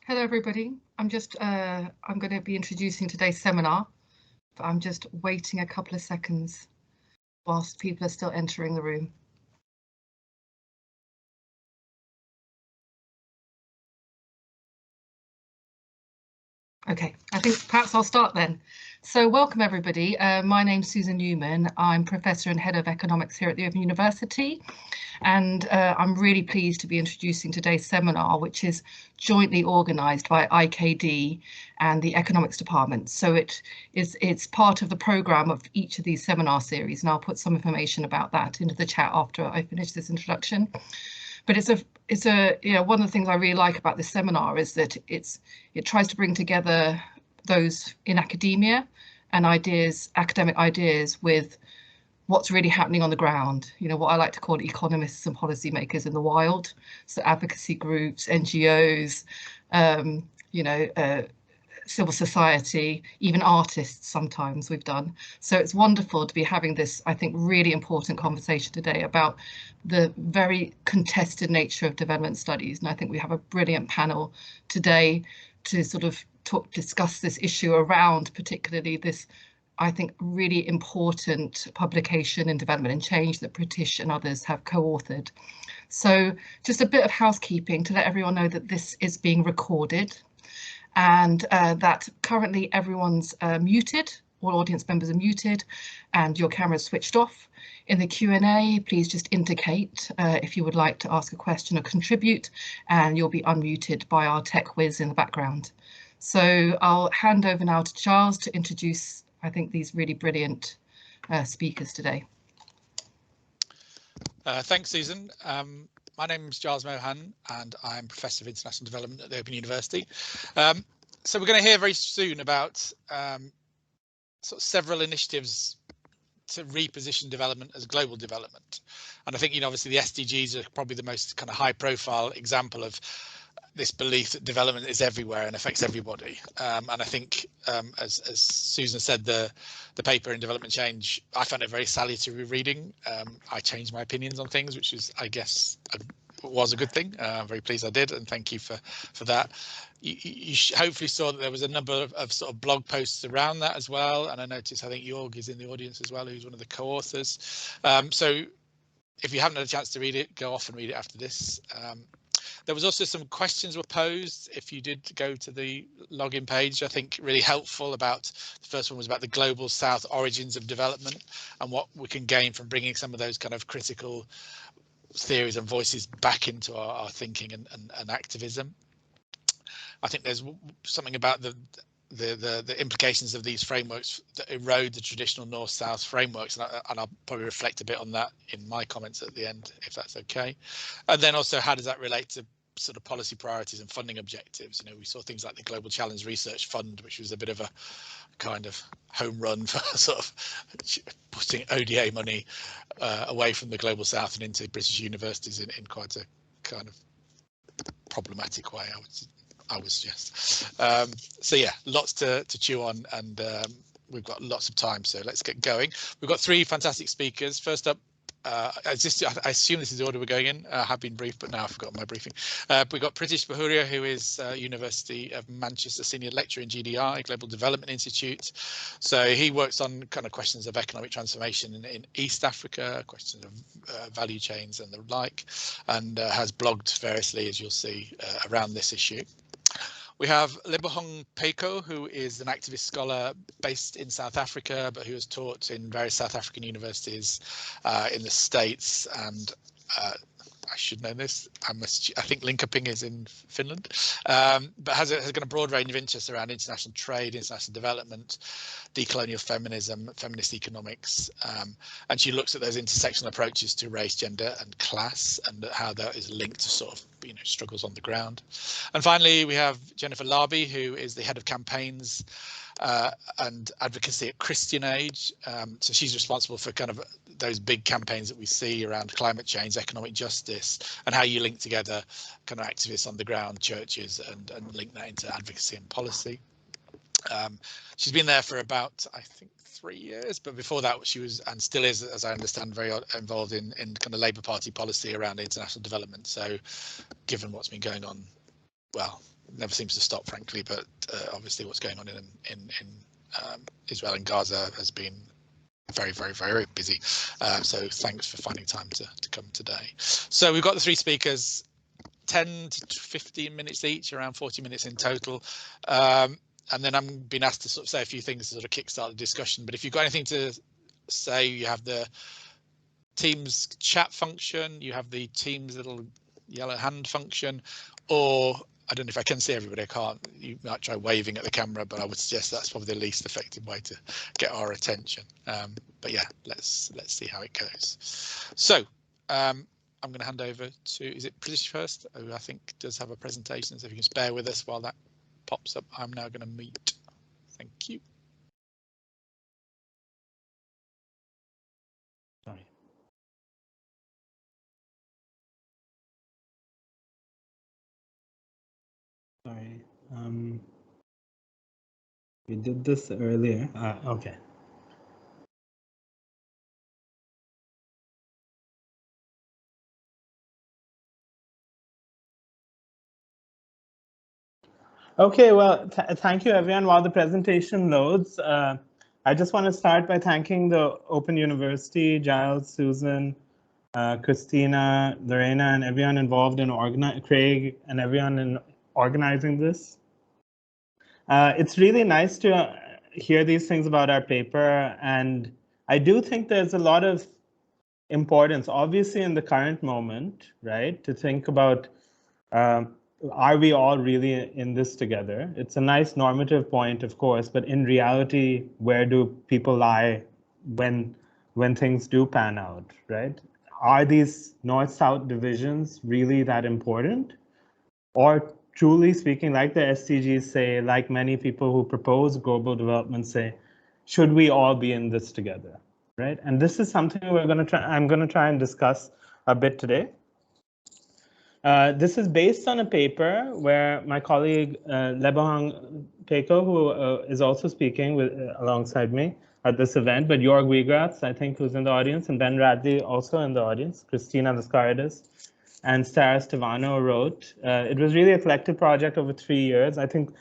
Hello, everybody. I'm going to be introducing today's seminar, but I'm just waiting a couple of seconds whilst people are still entering the room. Okay, I think perhaps I'll start then. So welcome everybody. My name's Susan Newman. I'm Professor and Head of Economics here at the Open University. And I'm really pleased to be introducing today's seminar, which is jointly organised by IKD and the Economics Department. So it's part of the programme of each of these seminar series, and I'll put some information about that into the chat after I finish this introduction. But one of the things I really like about this seminar is that it tries to bring together those in academia and academic ideas with what's really happening on the ground, what I like to call economists and policymakers in the wild. So advocacy groups, NGOs, civil society, even artists sometimes we've done. So it's wonderful to be having this, I think, really important conversation today about the very contested nature of development studies. And I think we have a brilliant panel today to sort of discuss this issue around particularly this, I think, really important publication in Development and Change that Pritish and others have co-authored. So just a bit of housekeeping to let everyone know that this is being recorded and that currently everyone's muted, all audience members are muted and your camera's switched off. In the Q&A, please just indicate if you would like to ask a question or contribute, and you'll be unmuted by our tech whiz in the background. So I'll hand over now to Giles to introduce, I think, these really brilliant speakers today. Thanks, Susan. My name is Giles Mohan and I'm Professor of International Development at the Open University. So we're going to hear very soon about sort of several initiatives to reposition development as global development. And I think, obviously the SDGs are probably the most kind of high profile example of this belief that development is everywhere and affects everybody. And I think, as Susan said, the paper in Development Change, I found it very salutary reading. I changed my opinions on things, which is, I guess, was a good thing. I'm very pleased I did, and thank you for that. You hopefully saw that there was a number of sort of blog posts around that as well, and I noticed I think Jorg is in the audience as well, who's one of the co-authors. So if you haven't had a chance to read it, go off and read it after this. There was also some questions were posed if you did go to the login page, I think really helpful. About the first one was about the global south origins of development and what we can gain from bringing some of those kind of critical theories and voices back into our thinking and activism. I think there's something about the implications of these frameworks that erode the traditional north-south frameworks, and I'll probably reflect a bit on that in my comments at the end, if that's okay. And then also, how does that relate to sort of policy priorities and funding objectives? We saw things like the Global Challenge Research Fund, which was a bit of a kind of home run for sort of putting ODA money away from the global south and into British universities in quite a kind of problematic way, I would suggest. So yeah, lots to chew on, and we've got lots of time, so let's get going. We've got three fantastic speakers. First up, I assume this is the order we're going in. I have been briefed, but now I've forgotten my briefing. We've got Pritish Behuria, who is University of Manchester Senior Lecturer in GDI, Global Development Institute. So he works on kind of questions of economic transformation in East Africa, questions of value chains and the like, and has blogged variously, as you'll see, around this issue. We have Lebohang Pheko, who is an activist scholar based in South Africa, but who has taught in various South African universities in the States, and I should know this. I think Linkoping is in Finland, but has got a broad range of interests around international trade, international development, decolonial feminism, feminist economics, and she looks at those intersectional approaches to race, gender, and class, and how that is linked to sort of struggles on the ground. And finally, we have Jennifer Larbie, who is the head of campaigns and advocacy at Christian Age. So she's responsible for kind of those big campaigns that we see around climate change, economic justice, and how you link together kind of activists on the ground, churches, and link that into advocacy and policy. She's been there for about, I think, 3 years, but before that she was, and still is, as I understand, very involved in kind of Labour Party policy around international development. So given what's been going on, well, never seems to stop, frankly. But obviously, what's going on in Israel and Gaza has been very, very, very busy. So thanks for finding time to come today. So we've got the three speakers, 10 to 15 minutes each, around 40 minutes in total. And then I'm being asked to sort of say a few things to sort of kickstart the discussion. But if you've got anything to say, you have the Teams chat function, you have the Teams little yellow hand function, or I don't know if I can see everybody, I can't. You might try waving at the camera, but I would suggest that's probably the least effective way to get our attention. But yeah, let's see how it goes. So I'm going to hand over to, is it Pritish first, who I think does have a presentation, so if you can spare with us while that pops up. I'm now going to mute. Thank you. Sorry. Sorry. We did this earlier. Okay. Okay, well, thank you everyone. While the presentation loads, I just want to start by thanking the Open University, Giles, Susan, Christina, Lorena, and everyone involved in Craig and everyone in organizing this. It's really nice to hear these things about our paper, and I do think there's a lot of importance, obviously in the current moment, right, to think about are we all really in this together? It's a nice normative point, of course, but in reality, where do people lie when things do pan out, right? Are these north-south divisions really that important? Or truly speaking, like the SDGs say, like many people who propose global development say, should we all be in this together, right? And this is something I'm going to try and discuss a bit today. This is based on a paper where my colleague Lebohang Pheko, who is also speaking alongside me at this event, but Jorg Wiegrath, I think, who's in the audience, and Ben Radley also in the audience, Christina Lascaridis, and Sarah Stevano wrote. It was really a collective project over 3 years. I think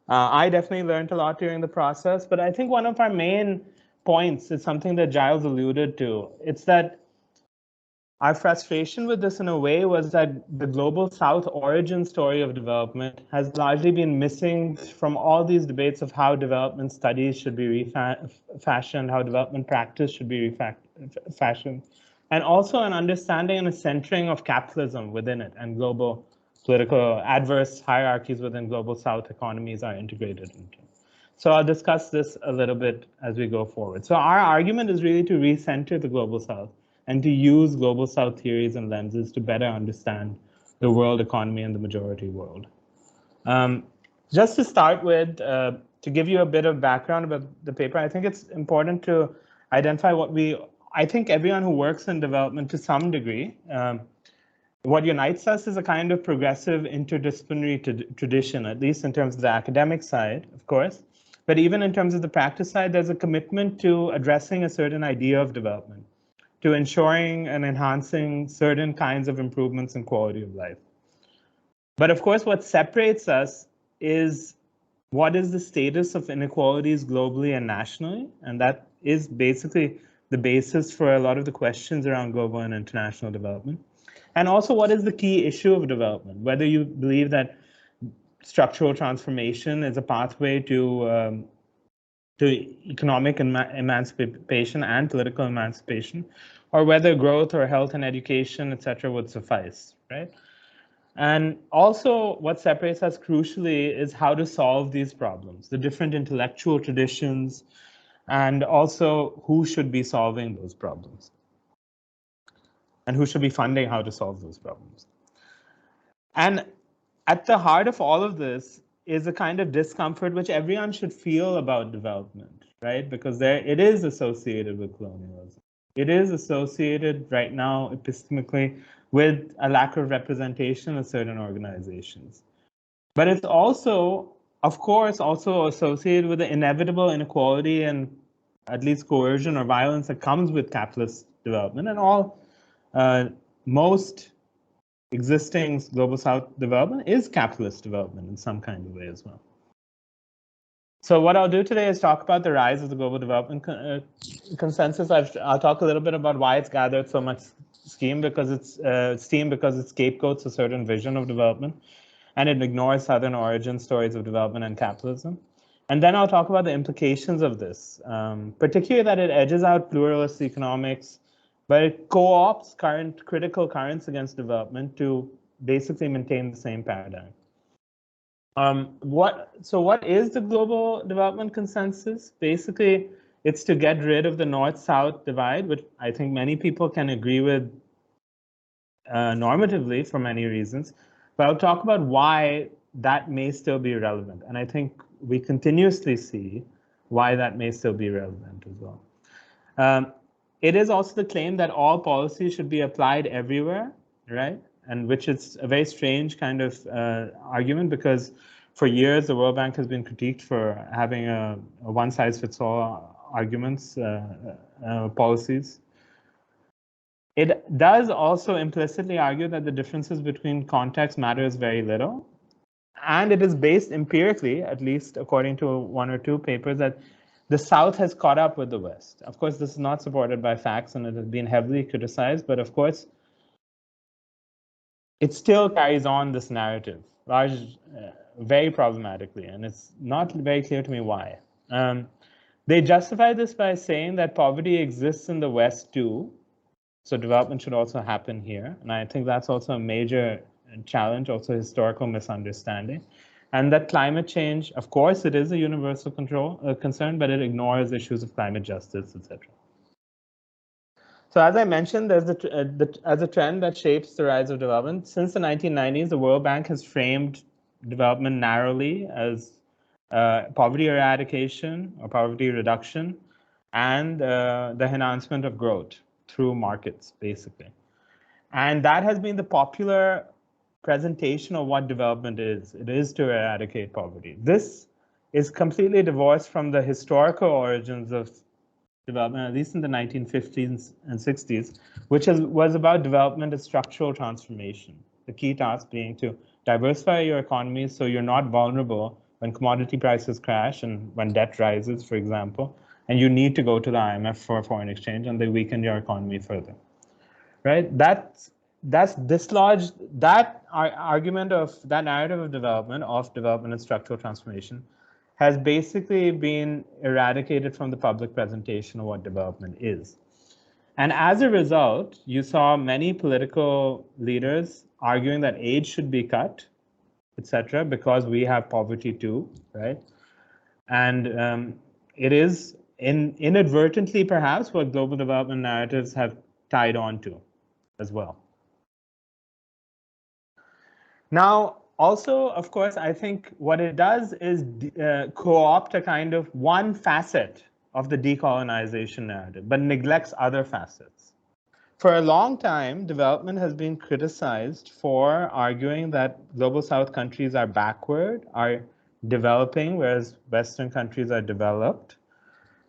I definitely learned a lot during the process, but I think one of our main points is something that Giles alluded to. It's that our frustration with this in a way was that the global South origin story of development has largely been missing from all these debates of how development studies should be refashioned, how development practice should be refashioned, and also an understanding and a centering of capitalism within it and global political adverse hierarchies within global South economies are integrated into. So I'll discuss this a little bit as we go forward. So our argument is really to recenter the global South and to use global South theories and lenses to better understand the world economy and the majority world. Just to start with, to give you a bit of background about the paper, I think it's important to identify I think everyone who works in development to some degree, what unites us is a kind of progressive interdisciplinary tradition, at least in terms of the academic side, of course. But even in terms of the practice side, there's a commitment to addressing a certain idea of development, to ensuring and enhancing certain kinds of improvements in quality of life. But of course, what separates us is what is the status of inequalities globally and nationally, and that is basically the basis for a lot of the questions around global and international development. And also, what is the key issue of development? Whether you believe that structural transformation is a pathway to economic emancipation and political emancipation, or whether growth or health and education, etc., would suffice, right? And also what separates us crucially is how to solve these problems, the different intellectual traditions, and also who should be solving those problems and who should be funding how to solve those problems. And at the heart of all of this is a kind of discomfort which everyone should feel about development, right? Because it is associated with colonialism. It is associated right now epistemically with a lack of representation of certain organizations. But it's also, of course, also associated with the inevitable inequality and at least coercion or violence that comes with capitalist development. And most existing global south development is capitalist development in some kind of way as well. So what I'll do today is talk about the rise of the global development consensus. I'll talk a little bit about why it's gathered so much steam because it scapegoats a certain vision of development, and it ignores southern origin stories of development and capitalism. And then I'll talk about the implications of this, particularly that it edges out pluralist economics, but it co-opts critical currents against development to basically maintain the same paradigm. What is the global development consensus? Basically, it's to get rid of the north-south divide, which I think many people can agree with normatively for many reasons. But I'll talk about why that may still be relevant. And I think we continuously see why that may still be relevant as well. It is also the claim that all policy should be applied everywhere, right? And which is a very strange kind of argument, because for years the World Bank has been critiqued for having a one-size-fits-all arguments, policies. It does also implicitly argue that the differences between contexts matters very little. And it is based empirically, at least according to one or two papers, that the South has caught up with the West. Of course, this is not supported by facts and it has been heavily criticized, but of course, it still carries on this narrative, very problematically, and it's not very clear to me why. They justify this by saying that poverty exists in the West too, so development should also happen here. And I think that's also a major challenge, also historical misunderstanding. And that climate change, of course, it is a universal concern, but it ignores issues of climate justice, etc. So as I mentioned, there's as a trend that shapes the rise of development. Since the 1990s, the World Bank has framed development narrowly as poverty eradication or poverty reduction and the enhancement of growth through markets, basically. And that has been the popular presentation of what development is. It is to eradicate poverty. This is completely divorced from the historical origins of development, at least in the 1950s and 60s, which was about development as structural transformation. The key task being to diversify your economy so you're not vulnerable when commodity prices crash and when debt rises, for example, and you need to go to the IMF for foreign exchange and they weaken your economy further, right? That's dislodged, that argument of that narrative of development and structural transformation has basically been eradicated from the public presentation of what development is. And as a result, you saw many political leaders arguing that aid should be cut, etc., because we have poverty too, right? And it is inadvertently, perhaps, what global development narratives have tied on to as well. Now, also, of course, I think what it does is co-opt a kind of one facet of the decolonization narrative, but neglects other facets. For a long time, development has been criticized for arguing that global South countries are backward, are developing, whereas Western countries are developed,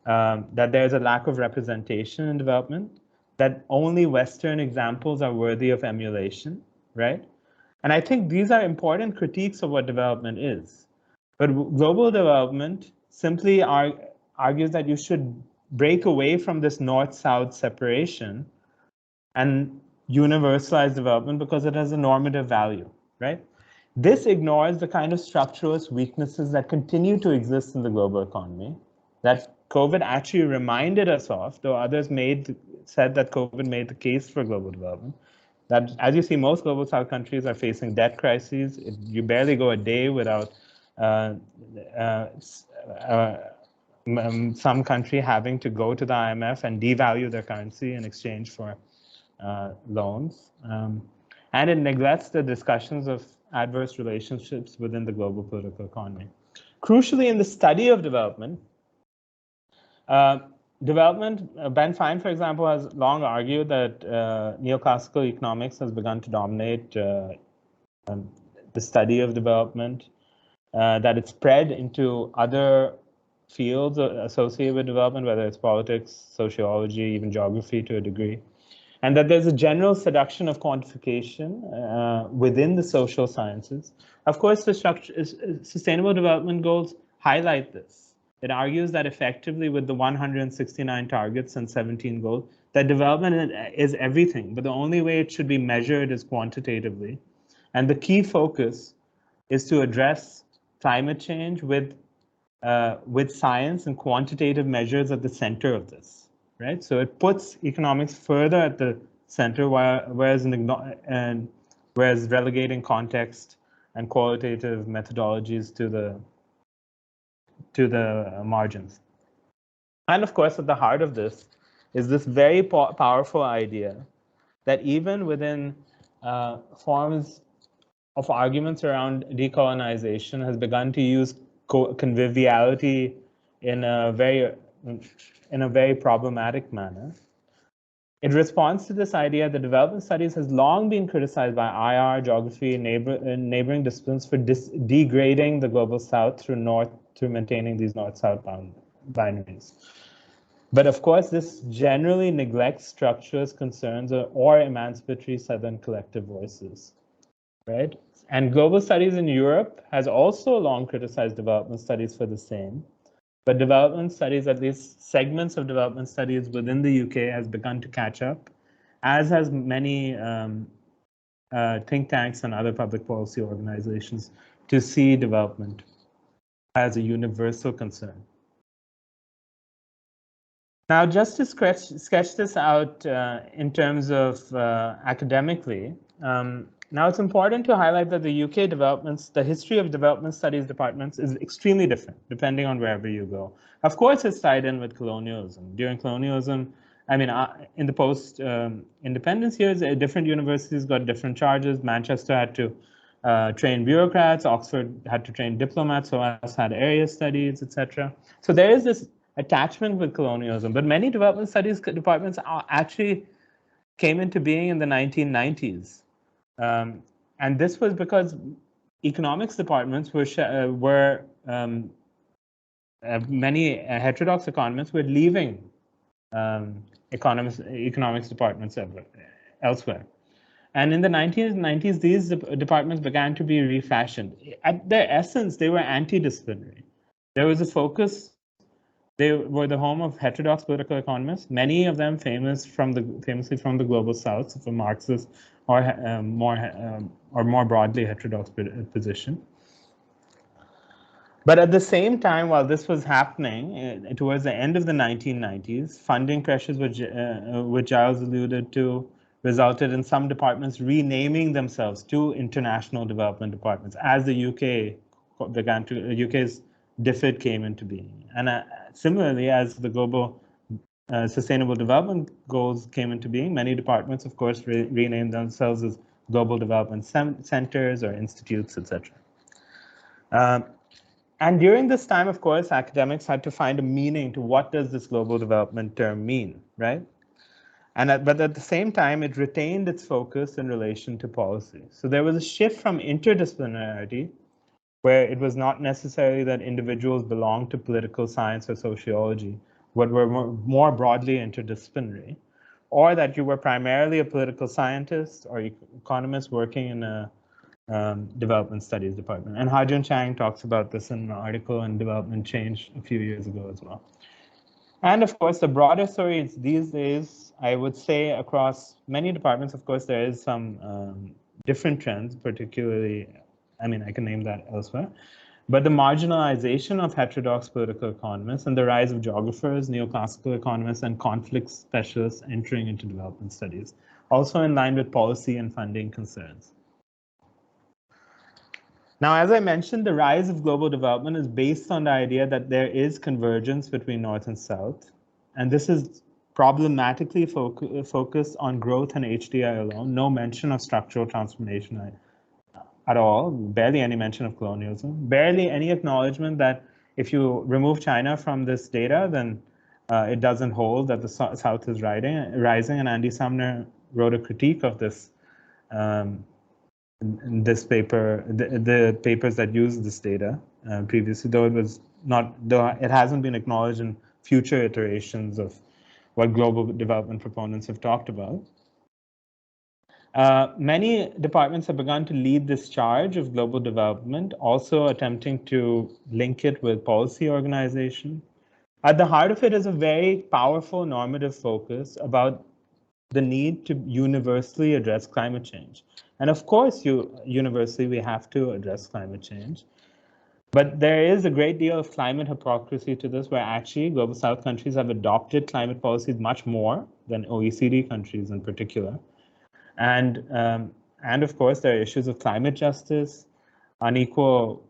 that there's a lack of representation in development, that only Western examples are worthy of emulation, right? And I think these are important critiques of what development is. But global development simply argues that you should break away from this north-south separation and universalize development because it has a normative value, right? This ignores the kind of structuralist weaknesses that continue to exist in the global economy that COVID actually reminded us of, though others said that COVID made the case for global development. That, as you see, most global South countries are facing debt crises. You barely go a day without some country having to go to the IMF and devalue their currency in exchange for loans. And it neglects the discussions of adverse relationships within the global political economy. Crucially, in the study of development, Ben Fine, for example, has long argued that neoclassical economics has begun to dominate the study of development, that it's spread into other fields associated with development, whether it's politics, sociology, even geography to a degree. and that there's a general seduction of quantification within the social sciences. Of course, the Sustainable Development Goals highlight this. It argues that effectively with the 169 targets and 17 goals, that development is everything, but the only way it should be measured is quantitatively. And the key focus is to address climate change with science and quantitative measures at the center of this, right? So it puts economics further at the center, whereas relegating context and qualitative methodologies to the margins. And of course, at the heart of this is this very powerful idea that even within forms of arguments around decolonization has begun to use conviviality in a very problematic manner. It responds to this idea that development studies has long been criticized by IR, geography, and neighboring disciplines for degrading the global south through maintaining these north-south binaries. But of course, this generally neglects structures, concerns, or emancipatory Southern collective voices, right? And global studies in Europe has also long criticized development studies for the same. But development studies, at least segments of development studies within the UK, has begun to catch up, as has many think tanks and other public policy organizations, to see development as a universal concern. Now, just to sketch this out in terms of academically, now it's important to highlight that the UK the history of development studies departments is extremely different depending on wherever you go. Of course, it's tied in with colonialism. During colonialism, I mean, in the post-independence years, different universities got different charges. Manchester had to train bureaucrats, Oxford had to train diplomats, SOAS had area studies, etc. So there is this attachment with colonialism, but many development studies departments actually came into being in the 1990s. And this was because economics departments many heterodox economists were leaving economics departments elsewhere. And in the 1990s, these departments began to be refashioned. At their essence, they were anti-disciplinary. There was a focus. They were the home of heterodox political economists, many of them famously from the global south, from Marxist or more broadly heterodox position. But at the same time, while this was happening, towards the end of the 1990s, funding pressures, which Giles alluded to, resulted in some departments renaming themselves to international development departments as the UK's DFID came into being. And similarly, as the global sustainable development goals came into being, many departments, of course, renamed themselves as global development centers or institutes, etc. And during this time, of course, academics had to find a meaning to what does this global development term mean, right? But at the same time, it retained its focus in relation to policy. So there was a shift from interdisciplinarity, where it was not necessarily that individuals belonged to political science or sociology, but were more broadly interdisciplinary, or that you were primarily a political scientist or economist working in a development studies department. And Ha-Joon Chang talks about this in an article in Development Change a few years ago as well. And of course, the broader story is these days, I would say across many departments, of course, there is some different trends, particularly, I mean, I can name that elsewhere, but the marginalization of heterodox political economists and the rise of geographers, neoclassical economists, and conflict specialists entering into development studies, also in line with policy and funding concerns. Now, as I mentioned, the rise of global development is based on the idea that there is convergence between North and South, and this is problematically focused on growth and HDI alone, no mention of structural transformation at all, barely any mention of colonialism, barely any acknowledgement that if you remove China from this data, then it doesn't hold that the South is rising. And Andy Sumner wrote a critique of this in this paper, the papers that use this data previously, though it hasn't been acknowledged in future iterations of what global development proponents have talked about. Many departments have begun to lead this charge of global development, also attempting to link it with policy organization. At the heart of it is a very powerful normative focus about the need to universally address climate change. And of course, universally, we have to address climate change. But there is a great deal of climate hypocrisy to this, where actually global South countries have adopted climate policies much more than OECD countries in particular. And of course, there are issues of climate justice, unequal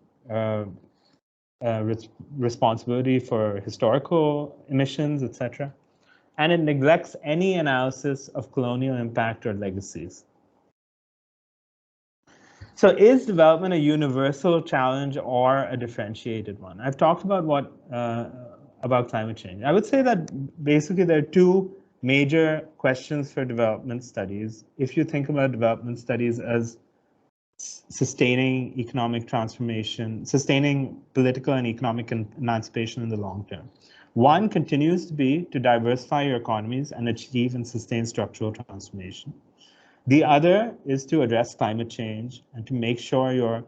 responsibility for historical emissions, etc. And it neglects any analysis of colonial impact or legacies. So is development a universal challenge or a differentiated one? I've talked about about climate change. I would say that basically there are two major questions for development studies. If you think about development studies as sustaining economic transformation, sustaining political and economic emancipation in the long term. One continues to be to diversify your economies and achieve and sustain structural transformation. The other is to address climate change and to make sure your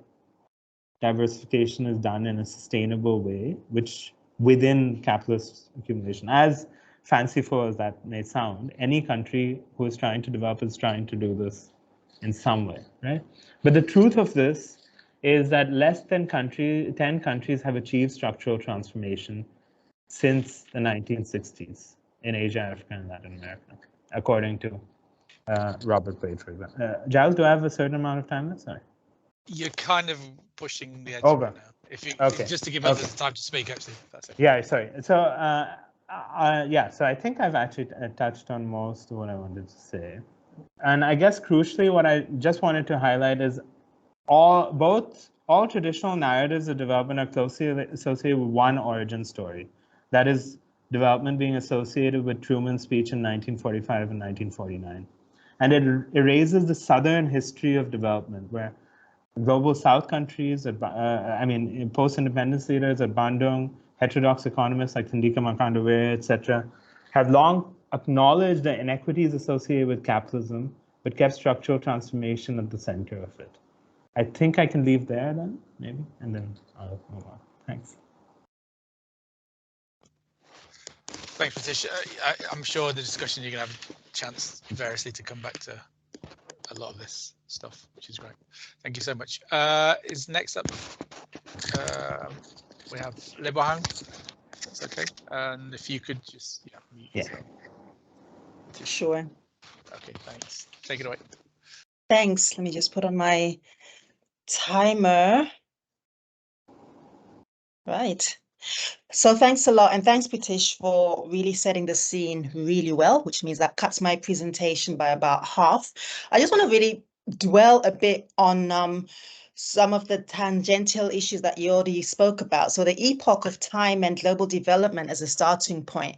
diversification is done in a sustainable way, which within capitalist accumulation. As fanciful as that may sound, any country who is trying to develop is trying to do this in some way, right? But the truth of this is that less than 10 countries have achieved structural transformation since the 1960s in Asia, Africa, and Latin America, according to Robert Wade, for example. Giles, do I have a certain amount of time left? Sorry. You're kind of pushing the edge Over. right now. If you just to give others time to speak, actually, that's it. Yeah, sorry. So so I think I've actually touched on most of what I wanted to say. And I guess crucially, what I just wanted to highlight is all traditional narratives of development are closely associated with one origin story. That is development being associated with Truman's speech in 1945 and 1949. And it erases the Southern history of development, where global South countries, post-independence leaders at Bandung, heterodox economists like Thandika Makandawere, etc., have long acknowledged the inequities associated with capitalism, but kept structural transformation at the center of it. I think I can leave there then, maybe, and then I'll move on. Thanks. Thanks, Pritish. I'm sure the discussion you're going to have a chance variously to come back to a lot of this stuff, which is great. Thank you so much. Is next up, we have Lebohang. That's okay. And if you could just mute yourself. Sure. Okay, thanks. Take it away. Thanks. Let me just put on my timer. Right. So thanks a lot, and thanks, Pritish, for really setting the scene really well, which means that cuts my presentation by about half. I just want to really dwell a bit on some of the tangential issues that you already spoke about. So the epoch of time and global development as a starting point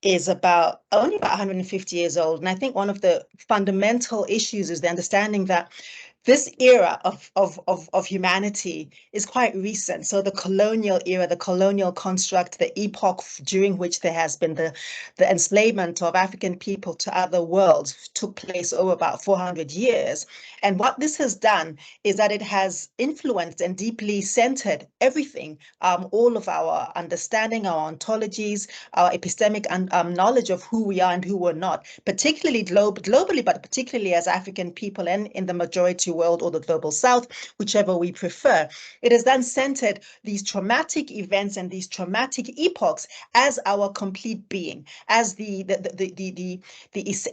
is only about 150 years old. And I think one of the fundamental issues is the understanding that this era of humanity is quite recent. So the colonial era, the colonial construct, the epoch during which there has been the enslavement of African people to other worlds took place over about 400 years. And what this has done is that it has influenced and deeply centered everything, all of our understanding, our ontologies, our epistemic knowledge of who we are and who we're not, particularly globally, but particularly as African people and in the majority world or the global South, whichever we prefer. It has then centered these traumatic events and these traumatic epochs as our complete being, as the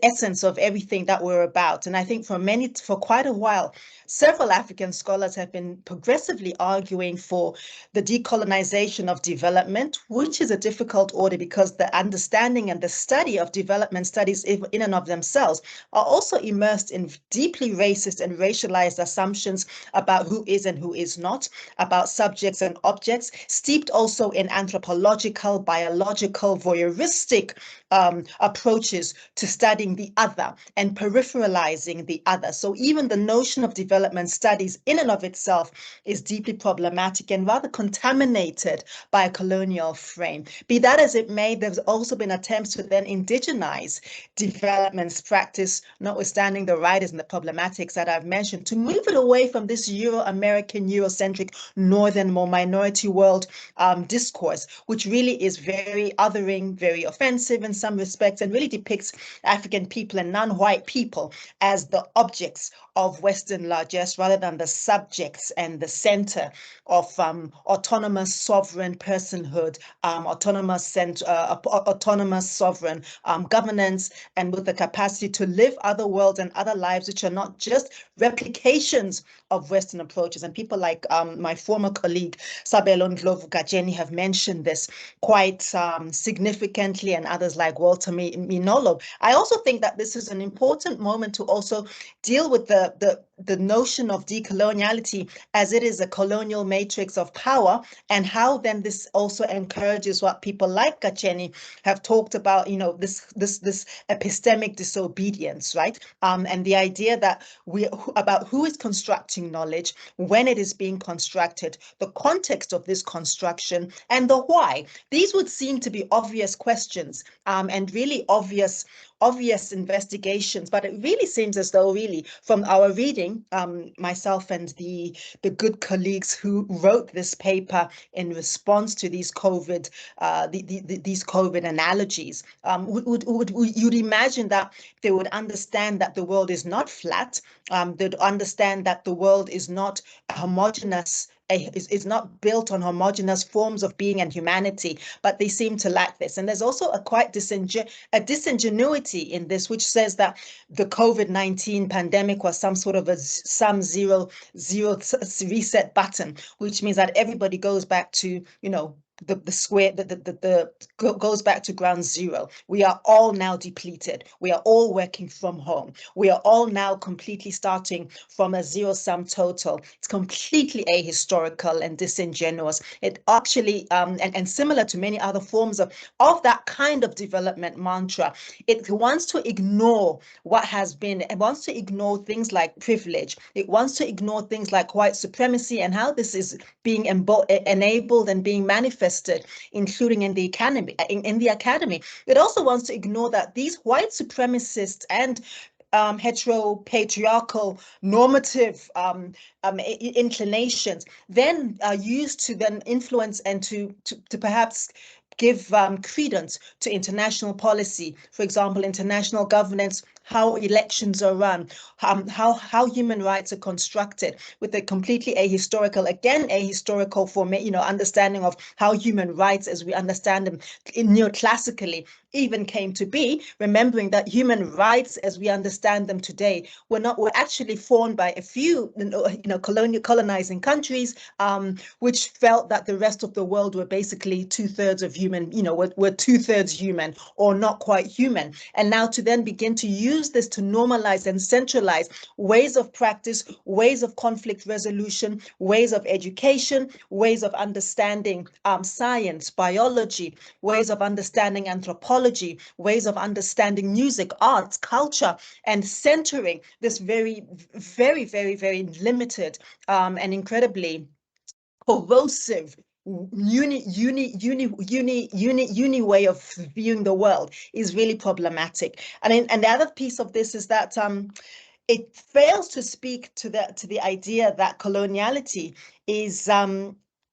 essence of everything that we're about. And I think for quite a while, several African scholars have been progressively arguing for the decolonization of development, which is a difficult order because the understanding and the study of development studies in and of themselves are also immersed in deeply racist and racialized assumptions about who is and who is not, about subjects and objects, steeped also in anthropological, biological, voyeuristic approaches to studying the other and peripheralizing the other. So even the notion of development studies in and of itself is deeply problematic and rather contaminated by a colonial frame. Be that as it may, there's also been attempts to then indigenize development practice, notwithstanding the writers and the problematics that I've mentioned, to move it away from this Euro-American, Eurocentric, northern, more minority world discourse, which really is very othering, very offensive in some respects, and really depicts African people and non-white people as the objects of Western largesse rather than the subjects and the center of autonomous sovereign personhood, autonomous sovereign governance, and with the capacity to live other worlds and other lives which are not just replications of Western approaches. And people like my former colleague Sabelo Ndlovu Gajeni have mentioned this quite significantly, and others like Walter Minolo. I also think that this is an important moment to also deal with the notion of decoloniality as it is a colonial matrix of power, and how then this also encourages what people like Gacheni have talked about, you know, this epistemic disobedience, right? And the idea that about who is constructing knowledge, when it is being constructed, the context of this construction, and the why. These would seem to be obvious questions and really obvious investigations, but it really seems as though, really, from our reading, myself and the good colleagues who wrote this paper in response to these COVID these COVID analogies, you'd imagine that they would understand that the world is not flat. They'd understand that the world is not homogeneous. Is not built on homogeneous forms of being and humanity, but they seem to lack this. And there's also a quite disingenuity in this, which says that the COVID-19 pandemic was some sort of zero reset button, which means that everybody goes back to, you know, goes back to ground zero. We are all now depleted. We are all working from home. We are all now completely starting from a zero-sum total. It's completely ahistorical and disingenuous. It actually, and similar to many other forms of that kind of development mantra, it wants to ignore what has been. It wants to ignore things like privilege. It wants to ignore things like white supremacy and how this is being enabled and being manifested, including in the academy. It also wants to ignore that these white supremacist and heteropatriarchal normative inclinations then are used to then influence and to perhaps give credence to international policy. For example, international governance, how elections are run, how human rights are constructed, with a completely ahistorical understanding of how human rights as we understand them neoclassically even came to be, remembering that human rights as we understand them today were actually formed by a few colonizing countries, which felt that the rest of the world were basically two-thirds of human, were two-thirds human or not quite human. And now to then begin to use this to normalize and centralize ways of practice, ways of conflict resolution, ways of education, ways of understanding science, biology, ways of understanding anthropology, ways of understanding music, arts, culture, and centering this very, very, very, very limited and incredibly corrosive uni way of viewing the world is really problematic. And the other piece of this is that it fails to speak to the idea that coloniality is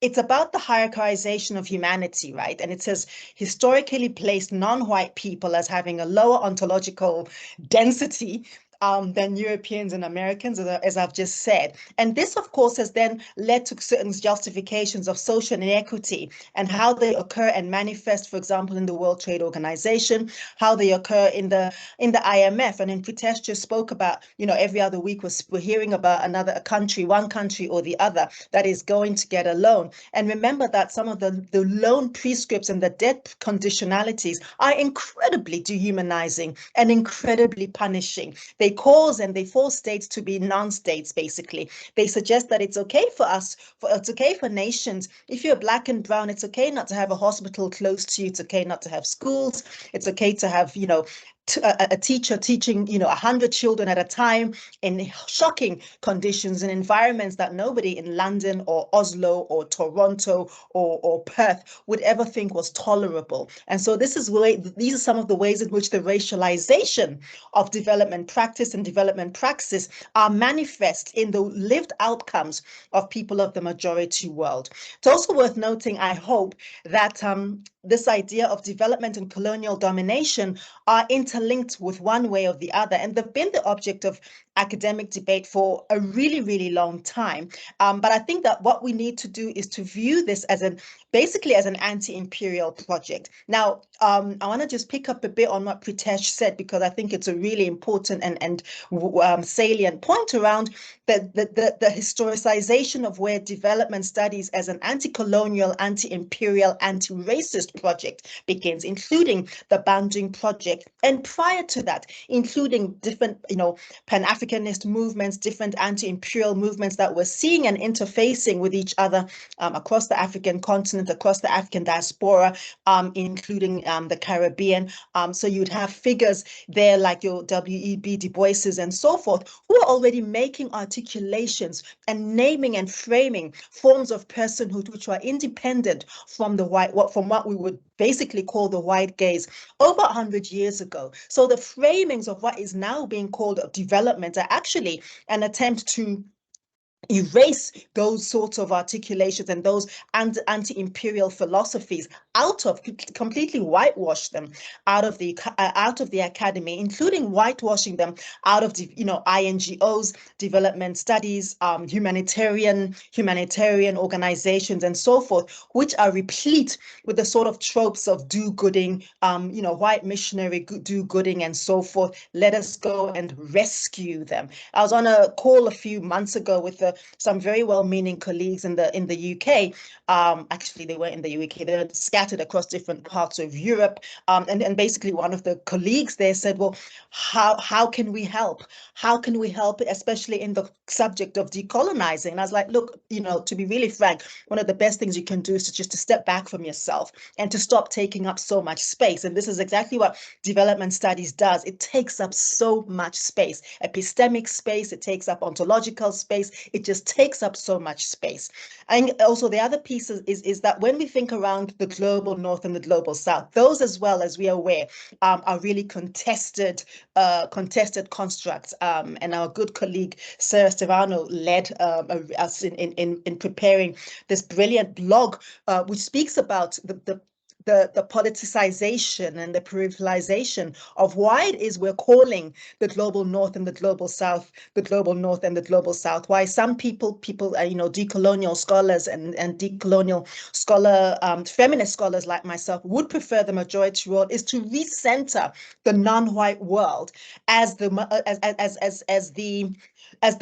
it's about the hierarchization of humanity, right? And it says historically placed non-white people as having a lower ontological density than Europeans and Americans, as I've just said. And this, of course, has then led to certain justifications of social inequity and how they occur and manifest, for example, in the World Trade Organization, how they occur in the IMF. And in Pritesh just spoke about, every other week we're hearing about one country or the other that is going to get a loan. And remember that some of the loan prescripts and the debt conditionalities are incredibly dehumanizing and incredibly punishing. They they cause and they force states to be non-states, basically. They suggest that it's okay for us, it's okay for nations. If you're black and brown, it's okay not to have a hospital close to you. It's okay not to have schools. It's okay to have, you know, a teacher teaching, you know, 100 children at a time in shocking conditions and environments that nobody in London or Oslo or Toronto or Perth would ever think was tolerable. And so these are some of the ways in which the racialization of development practice and development praxis are manifest in the lived outcomes of people of the majority world. It's also worth noting, I hope, that this idea of development and colonial domination are interlinked with one way or the other, and they've been the object of academic debate for a really, really long time. But I think that what we need to do is to view this as basically as an anti-imperial project. Now, I want to just pick up a bit on what Pritesh said, because I think it's a really important and salient point around the historicization of where development studies as an anti-colonial, anti-imperial, anti-racist project begins, including the Bandung Project, and prior to that, including different, you know, Pan-Africanist movements, different anti-imperial movements that were seeing and interfacing with each other across the African continent, across the African diaspora, including the Caribbean. So you'd have figures there like your W.E.B. Du Bois's and so forth, who are already making articulations and naming and framing forms of personhood which are independent from what we would basically call the white gaze over 100 years ago. So the framings of what is now being called development are actually an attempt to erase those sorts of articulations and those anti-imperial philosophies completely whitewash them out of the academy, including whitewashing them out of the, you know, INGOs, development studies, humanitarian organizations and so forth, which are replete with the sort of tropes of do-gooding, you know, white missionary do-gooding and so forth. Let us go and rescue them. I was on a call a few months ago with some very well-meaning colleagues in the UK. Actually, they were in the UK. They're scattered across different parts of Europe. And basically, one of the colleagues there said, "Well, how can we help? How can we help, especially in the subject of decolonizing?" And I was like, "Look, you know, to be really frank, one of the best things you can do is just to step back from yourself and to stop taking up so much space." And this is exactly what development studies does. It takes up so much space, epistemic space. It takes up ontological space. It just takes up so much space. And also the other piece is that when we think around the global north and the global south, those, as well as we are aware, are really contested constructs. And our good colleague Sarah Stevano led us in preparing this brilliant blog, which speaks about the politicization and the peripheralization of why it is we're calling the global north and the global south, the global north and the global south. Why some people, you know, decolonial scholars and decolonial feminist scholars like myself would prefer the majority world is to recenter the non-white world as the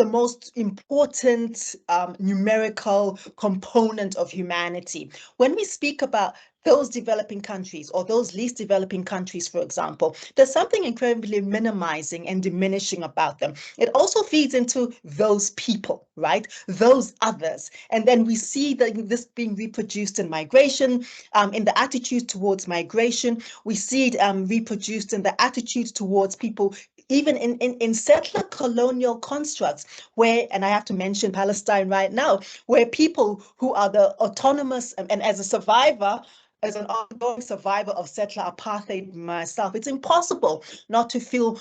most important numerical component of humanity. When we speak about those developing countries or those least developing countries, for example, there's something incredibly minimizing and diminishing about them. It also feeds into those people, right? Those others. And then we see this being reproduced in migration, in the attitudes towards migration. We see it reproduced in the attitudes towards people even in settler colonial constructs, where, and I have to mention Palestine right now, where people who are the autonomous, and as a survivor, as an ongoing survivor of settler apartheid myself, it's impossible not to feel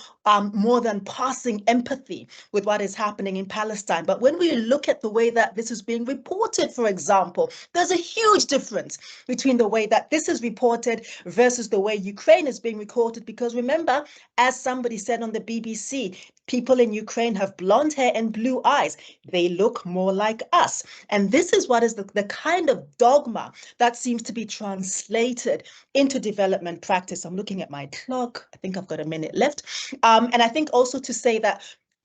more than passing empathy with what is happening in Palestine. But when we look at the way that this is being reported, for example, there's a huge difference between the way that this is reported versus the way Ukraine is being recorded. Because remember, as somebody said on the BBC, people in Ukraine have blonde hair and blue eyes. They look more like us. And this is what is the kind of dogma that seems to be translated into development practice. I'm looking at my clock. I think I've got a minute left. And I think also to say that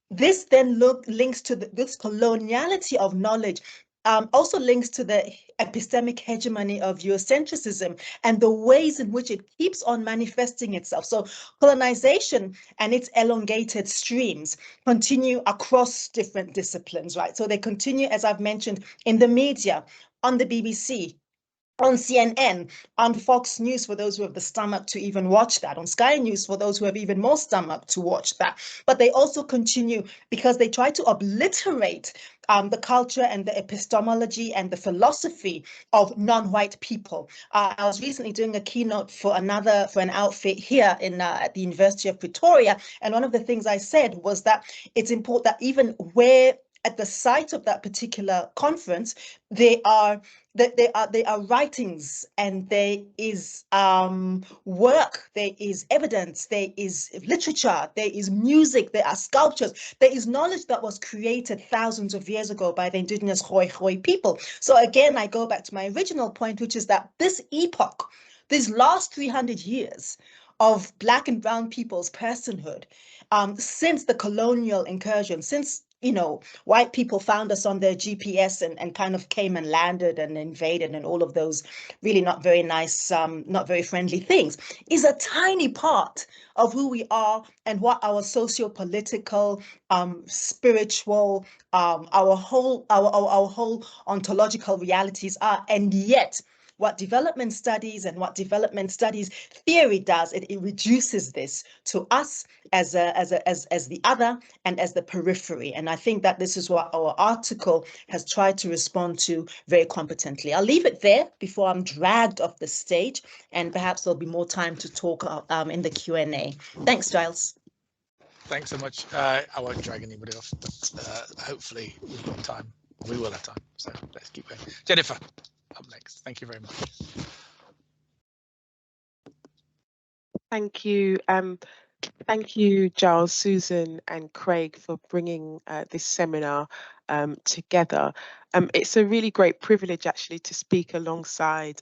this then links to this coloniality of knowledge also links to the epistemic hegemony of Eurocentrism and the ways in which it keeps on manifesting itself. So colonization and its elongated streams continue across different disciplines, right? So they continue, as I've mentioned, in the media, on the BBC, on CNN, on Fox News for those who have the stomach to even watch that, on Sky News for those who have even more stomach to watch that. But they also continue because they try to obliterate the culture and the epistemology and the philosophy of non-white people. I was recently doing a keynote for an outfit here at the University of Pretoria, and one of the things I said was that it's important that even where at the site of that particular conference, they are writings, and there is work, there is evidence, there is literature, there is music, there are sculptures, there is knowledge that was created thousands of years ago by the indigenous Khoi people. So again, I go back to my original point, which is that this epoch, these last 300 years of Black and brown people's personhood, since the colonial incursion, since white people found us on their GPS and kind of came and landed and invaded and all of those really not very nice, not very friendly things, is a tiny part of who we are and what our socio-political, spiritual, our whole ontological realities are. And yet, what development studies and what development studies theory does, it reduces this to us as the other and as the periphery. And I think that this is what our article has tried to respond to very competently. I'll leave it there before I'm dragged off the stage, and perhaps there'll be more time to talk in the Q&A. Thanks, Giles. Thanks so much. I won't drag anybody off, but hopefully we've got time. We will have time, so let's keep going. Jennifer, up next. Thank you very much. Thank you. Thank you, Giles, Susan and Craig, for bringing this seminar together. It's a really great privilege actually to speak alongside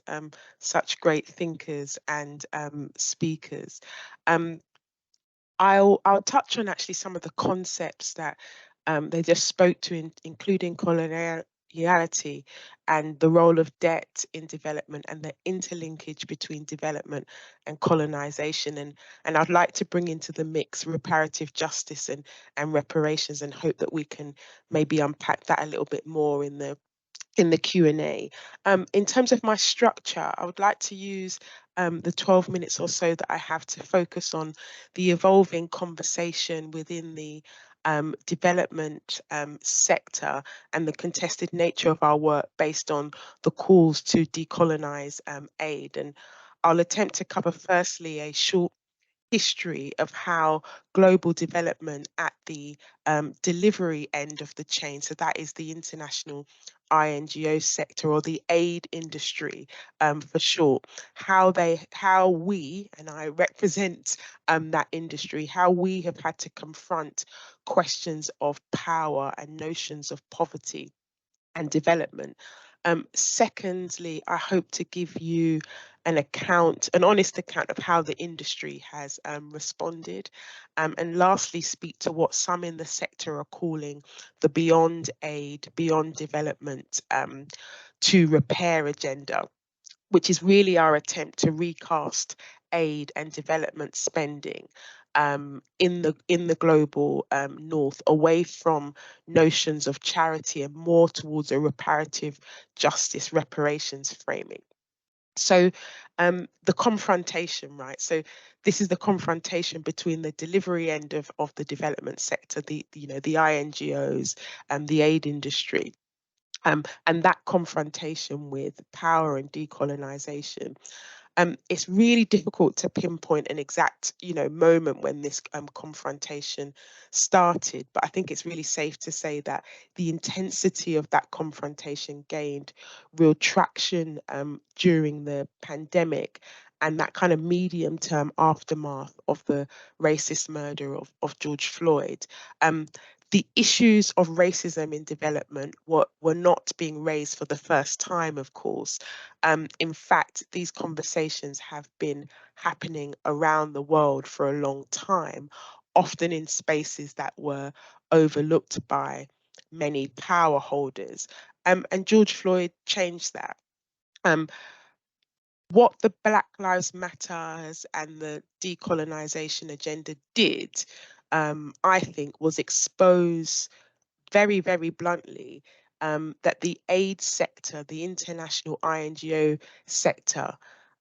such great thinkers and speakers. I'll touch on actually some of the concepts that they just spoke to, including coloniality and the role of debt in development and the interlinkage between development and colonization. And I'd like to bring into the mix reparative justice and reparations, and hope that we can maybe unpack that a little bit more in the Q&A. In terms of my structure, I would like to use the 12 minutes or so that I have to focus on the evolving conversation within the development sector and the contested nature of our work based on the calls to decolonize aid. And I'll attempt to cover firstly a short history of how global development at the delivery end of the chain, so that is the international INGO sector or the aid industry for short, how we, and I represent that industry, how we have had to confront questions of power and notions of poverty and development. Secondly, I hope to give you an honest account of how the industry has responded. And lastly, speak to what some in the sector are calling the beyond aid, beyond development to repair agenda, which is really our attempt to recast aid and development spending in the global north, away from notions of charity and more towards a reparative justice reparations framing. So the confrontation, right? So this is the confrontation between the delivery end of the development sector, the INGOs and the aid industry. And that confrontation with power and decolonization. It's really difficult to pinpoint an exact, moment when this confrontation started, but I think it's really safe to say that the intensity of that confrontation gained real traction during the pandemic and that kind of medium-term aftermath of the racist murder of George Floyd. The issues of racism in development were not being raised for the first time, of course. In fact, these conversations have been happening around the world for a long time, often in spaces that were overlooked by many power holders. And George Floyd changed that. What the Black Lives Matters and the decolonization agenda did, I think, was expose very, very bluntly that the aid sector, the international INGO sector,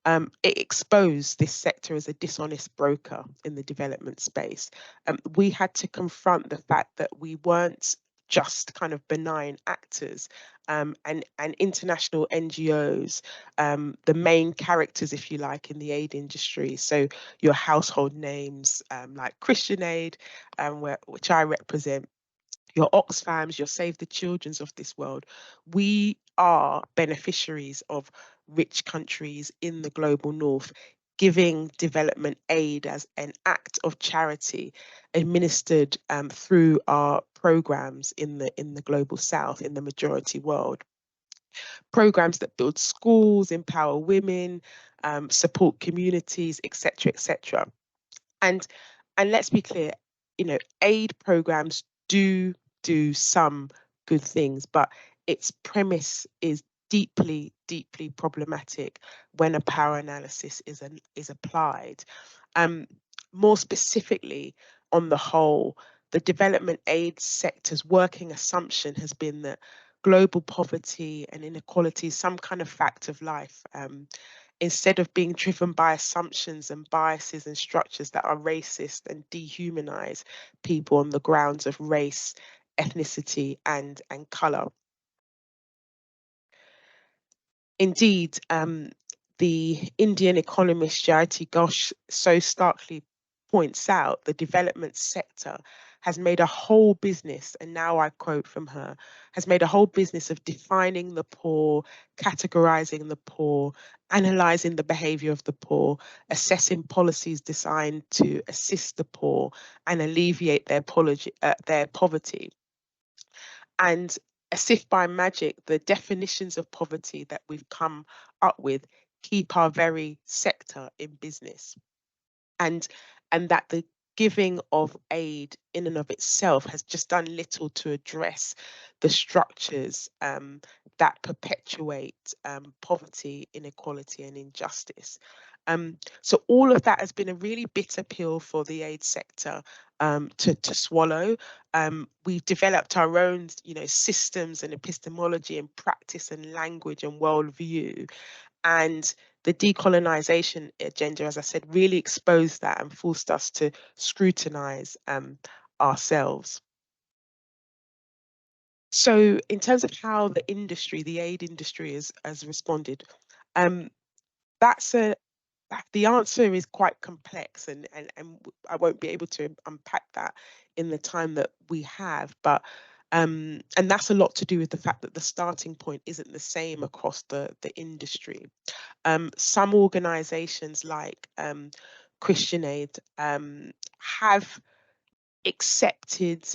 it exposed this sector as a dishonest broker in the development space. We had to confront the fact that we weren't just kind of benign actors, and international NGOs, the main characters, if you like, in the aid industry. So your household names like Christian Aid, which I represent, your Oxfams, your Save the Children's of this world. We are beneficiaries of rich countries in the global north, giving development aid as an act of charity administered through our programs in the global south, in the majority world. Programs that build schools, empower women, support communities, etc., etc. And let's be clear, you know, aid programs do some good things, but its premise is deeply, deeply problematic when a power analysis is applied. More specifically, on the whole, the development aid sector's working assumption has been that global poverty and inequality is some kind of fact of life. Instead of being driven by assumptions and biases and structures that are racist and dehumanize people on the grounds of race, ethnicity, and colour. Indeed, the Indian economist Jayati Ghosh so starkly points out the development sector has made a whole business, and now I quote from her, has made a whole business of defining the poor, categorizing the poor, analyzing the behavior of the poor, assessing policies designed to assist the poor and alleviate their poverty. And as if by magic, the definitions of poverty that we've come up with keep our very sector in business. And that the giving of aid in and of itself has just done little to address the structures that perpetuate poverty, inequality, and injustice. So all of that has been a really bitter pill for the aid sector to swallow. We've developed our own, you know, systems and epistemology and practice and language and worldview. And the decolonization agenda, as I said, really exposed that and forced us to scrutinize ourselves. So in terms of how the industry, the aid industry has responded, the answer is quite complex, and I won't be able to unpack that in the time that we have, but and that's a lot to do with the fact that the starting point isn't the same across the industry. Some organizations like Christian Aid have accepted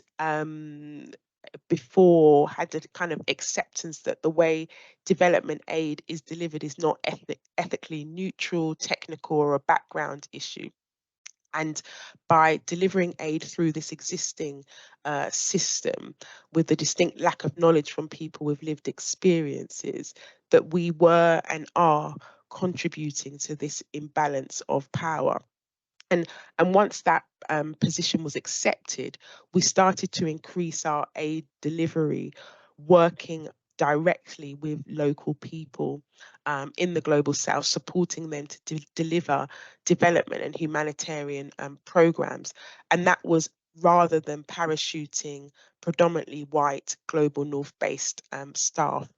before, had a kind of acceptance that the way development aid is delivered is not ethically neutral, technical, or a background issue. And by delivering aid through this existing system with the distinct lack of knowledge from people with lived experiences, that we were and are contributing to this imbalance of power. And once that position was accepted, we started to increase our aid delivery, working directly with local people in the global south, supporting them to deliver development and humanitarian programs. And that was rather than parachuting predominantly white global north based staff.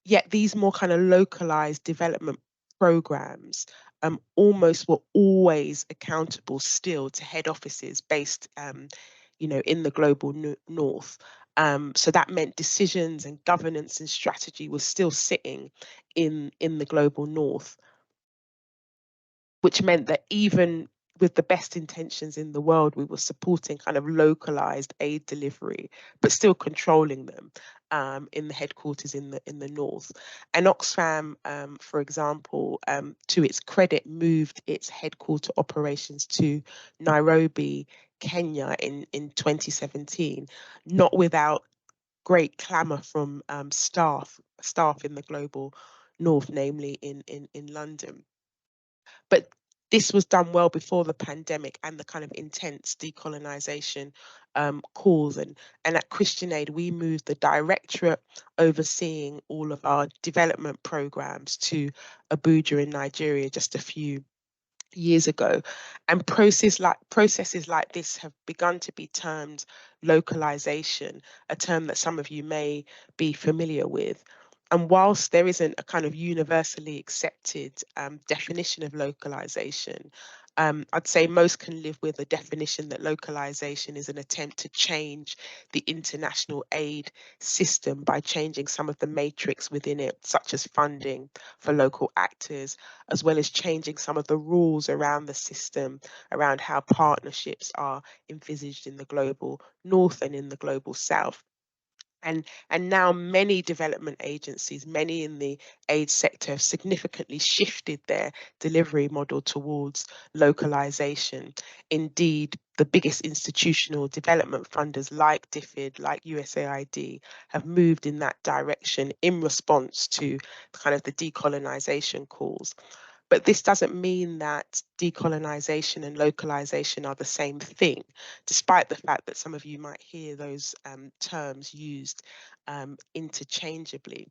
Yet these more kind of localized development programs almost were always accountable still to head offices based you know, in the global north. So that meant decisions and governance and strategy was still sitting in the global north, which meant that even with the best intentions in the world, we were supporting kind of localized aid delivery, but still controlling them in the headquarters in the north. And Oxfam, for example, to its credit, moved its headquarter operations to Nairobi, Kenya in 2017, not without great clamour from staff in the global north, namely in London. But this was done well before the pandemic and the kind of intense decolonisation calls. And at Christian Aid, we moved the directorate overseeing all of our development programmes to Abuja in Nigeria just a few years ago, and processes like this have begun to be termed localization, a term that some of you may be familiar with. And whilst there isn't a kind of universally accepted definition of localization, I'd say most can live with a definition that localization is an attempt to change the international aid system by changing some of the matrix within it, such as funding for local actors, as well as changing some of the rules around the system, around how partnerships are envisaged in the global north and in the global south. And now many development agencies, many in the aid sector, have significantly shifted their delivery model towards localization. Indeed, the biggest institutional development funders like DFID, like USAID, have moved in that direction in response to kind of the decolonization calls. But this doesn't mean that decolonization and localization are the same thing, despite the fact that some of you might hear those terms used interchangeably.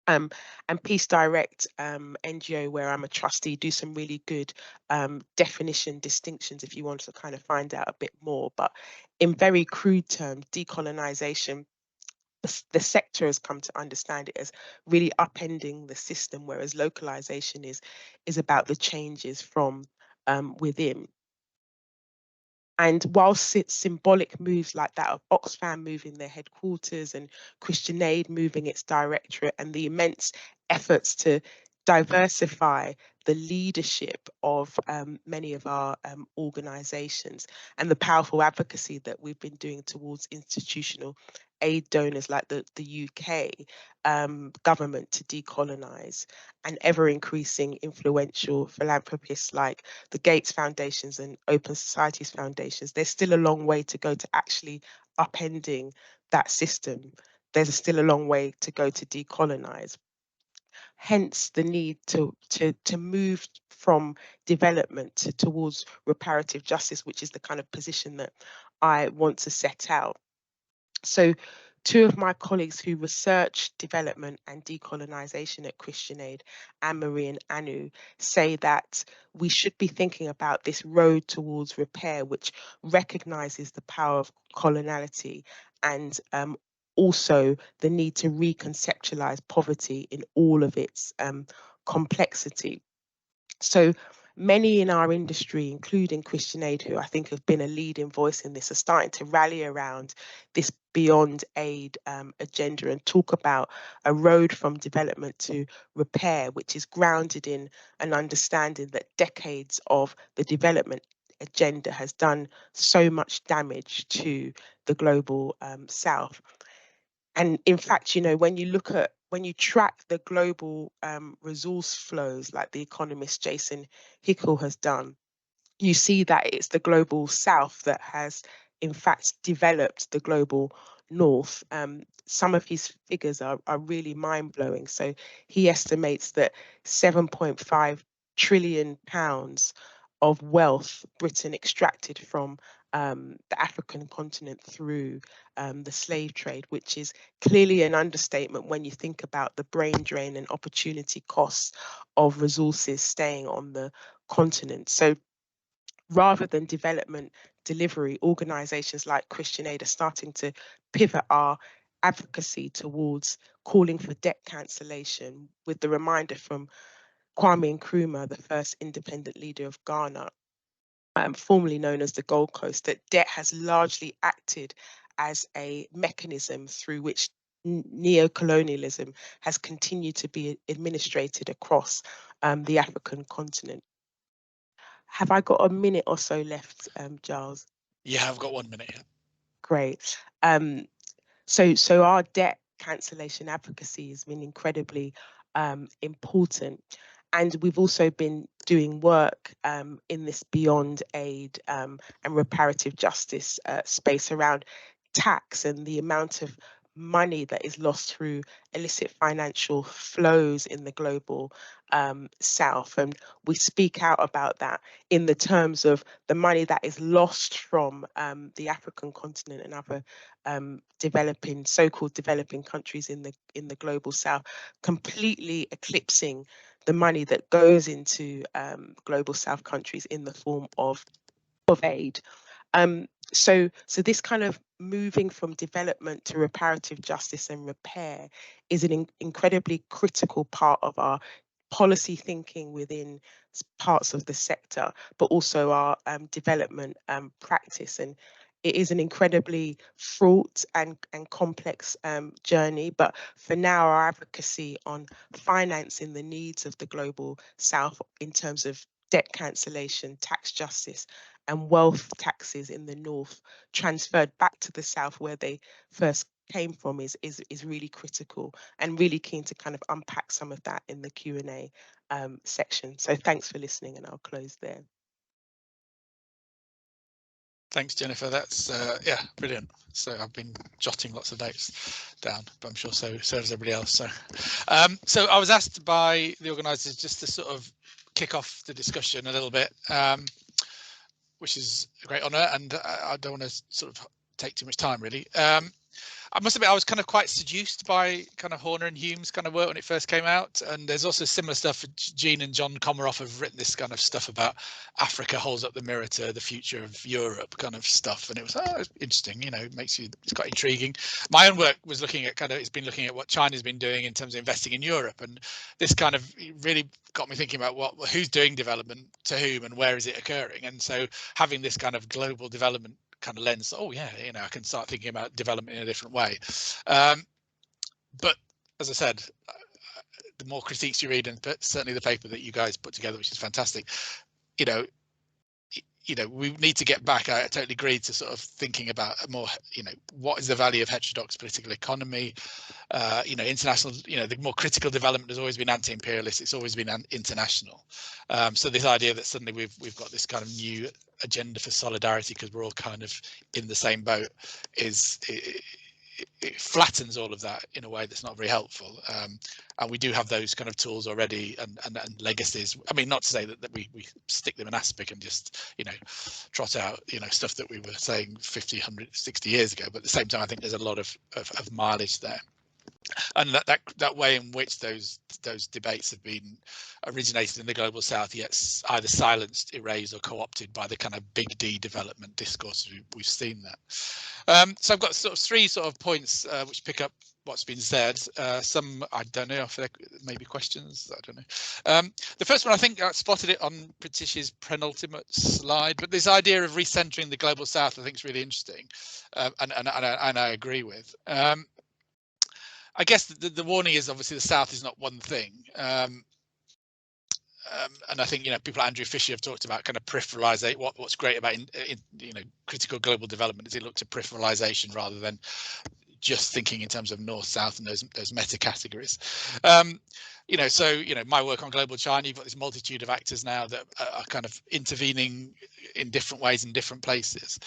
And Peace Direct, NGO where I'm a trustee, do some really good definition distinctions if you want to kind of find out a bit more. But in very crude terms, decolonization, the sector has come to understand it as really upending the system, whereas localization is about the changes from within. And whilst it's symbolic moves like that of Oxfam moving their headquarters and Christian Aid moving its directorate, and the immense efforts to diversify the leadership of many of our organisations, and the powerful advocacy that we've been doing towards institutional aid donors like the UK government to decolonise, and ever increasing influential philanthropists like the Gates Foundations and Open Societies Foundations, there's still a long way to go to actually upending that system. There's still a long way to go to decolonise. Hence the need to move from development towards reparative justice, which is the kind of position that I want to set out. So two of my colleagues who research development and decolonisation at Christian Aid, Anne-Marie and Anu, say that we should be thinking about this road towards repair, which recognises the power of coloniality and also the need to reconceptualise poverty in all of its complexity. So many in our industry, including Christian Aid, who I think have been a leading voice in this, are starting to rally around this beyond aid agenda and talk about a road from development to repair, which is grounded in an understanding that decades of the development agenda has done so much damage to the global south. And in fact, you know, when you track the global resource flows, like the economist Jason Hickel has done, you see that it's the global south that has, in fact, developed the global north. Some of his figures are really mind-blowing. So he estimates that 7.5 trillion pounds of wealth Britain extracted from the African continent through the slave trade, which is clearly an understatement when you think about the brain drain and opportunity costs of resources staying on the continent. So rather than development delivery, organisations like Christian Aid are starting to pivot our advocacy towards calling for debt cancellation, with the reminder from Kwame Nkrumah, the first independent leader of Ghana, formerly known as the Gold Coast, that debt has largely acted as a mechanism through which neo-colonialism has continued to be administrated across the African continent. Have I got a minute or so left, Giles? Yeah, I've got 1 minute. Yeah. Great. So our debt cancellation advocacy has been incredibly important. And we've also been doing work in this beyond aid and reparative justice space around tax and the amount of money that is lost through illicit financial flows in the global South. And we speak out about that in the terms of the money that is lost from the African continent and other so-called developing countries in the global South, completely eclipsing the money that goes into global South countries in the form of aid. So this kind of moving from development to reparative justice and repair is an incredibly critical part of our policy thinking within parts of the sector, but also our development practice. And it is an incredibly fraught and complex journey. But for now, our advocacy on financing the needs of the global South in terms of debt cancellation, tax justice, and wealth taxes in the North transferred back to the South where they first came from is really critical, and really keen to kind of unpack some of that in the Q&A section. So thanks for listening, and I'll close there. Thanks, Jennifer. That's yeah, brilliant. So I've been jotting lots of notes down, but I'm sure so has everybody else. So so I was asked by the organisers just to sort of kick off the discussion a little bit, which is a great honour, and I don't want to sort of take too much time really. I must admit I was kind of quite seduced by kind of Horner and Hume's kind of work when it first came out, and there's also similar stuff. Jean and John Komaroff have written this kind of stuff about Africa holds up the mirror to the future of Europe kind of stuff, and it was interesting, you know, it makes you, it's quite intriguing. My own work was looking at it's been looking at what China's been doing in terms of investing in Europe, and this kind of really got me thinking about who's doing development to whom and where is it occurring. And so having this kind of global development kind of lens, oh yeah, you know, I can start thinking about development in a different way. But as I said, the more critiques you read, and certainly the paper that you guys put together, which is fantastic, you know, we need to get back. I totally agree to sort of thinking about a more, you know, what is the value of heterodox political economy? You know, international, you know, the more critical development has always been anti-imperialist. It's always been international. So this idea that suddenly we've got this kind of new agenda for solidarity because we're all kind of in the same boat is it flattens all of that in a way that's not very helpful. And we do have those kind of tools already and legacies. I mean, not to say that we stick them in aspic and just, you know, trot out, you know, stuff that we were saying 50, 100, 60 years ago. But at the same time, I think there's a lot of mileage there. And that way in which those debates have been originated in the global South, yet either silenced, erased, or co-opted by the kind of big D development discourse. We've seen that. So I've got sort of three sort of points which pick up what's been said. Some I don't know if there may be questions. I don't know. The first one, I think I spotted it on Pritish's penultimate slide, but this idea of recentering the global South I think is really interesting, and I agree with. I guess the warning is obviously the South is not one thing. And I think, you know, people like Andrew Fisher have talked about kind of peripheralization. What's great about you know, critical global development is it looked at peripheralization rather than just thinking in terms of north-south and those meta categories. You know, so, you know, my work on global China, you've got this multitude of actors now that are kind of intervening in different ways in different places.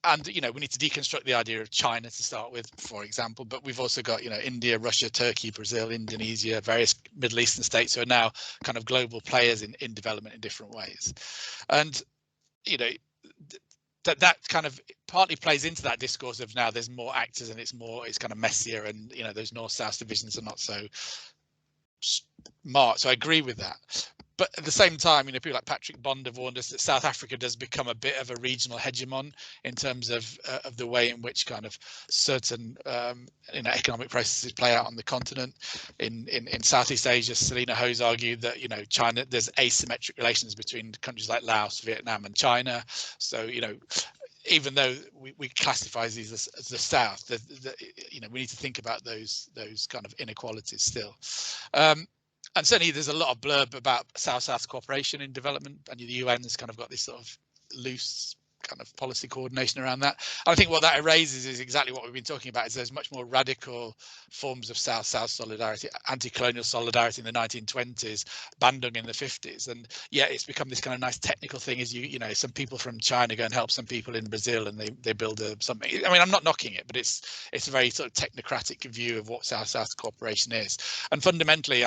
And, you know, we need to deconstruct the idea of China to start with, for example, but we've also got, you know, India, Russia, Turkey, Brazil, Indonesia, various Middle Eastern states who are now kind of global players in development in different ways. And, you know, that kind of partly plays into that discourse of now there's more actors and it's kind of messier, and, you know, those north-south divisions are not so smart. So I agree with that. But at the same time, you know, people like Patrick Bond have warned us that South Africa does become a bit of a regional hegemon in terms of the way in which kind of certain you know, economic processes play out on the continent. In Southeast Asia, Selina Ho's argued that, you know, China, there's asymmetric relations between countries like Laos, Vietnam, and China. So, you know, even though we classify these as the South, you know, we need to think about those kind of inequalities still. And certainly there's a lot of blurb about South-South cooperation in development, and the UN has kind of got this sort of loose kind of policy coordination around that. And I think what that erases is exactly what we've been talking about, is there's much more radical forms of South-South solidarity, anti-colonial solidarity in the 1920s, Bandung in the 50s, and yeah, it's become this kind of nice technical thing. Is you know, some people from China go and help some people in Brazil, and they build something. I mean, I'm not knocking it, but it's a very sort of technocratic view of what South-South cooperation is. And fundamentally,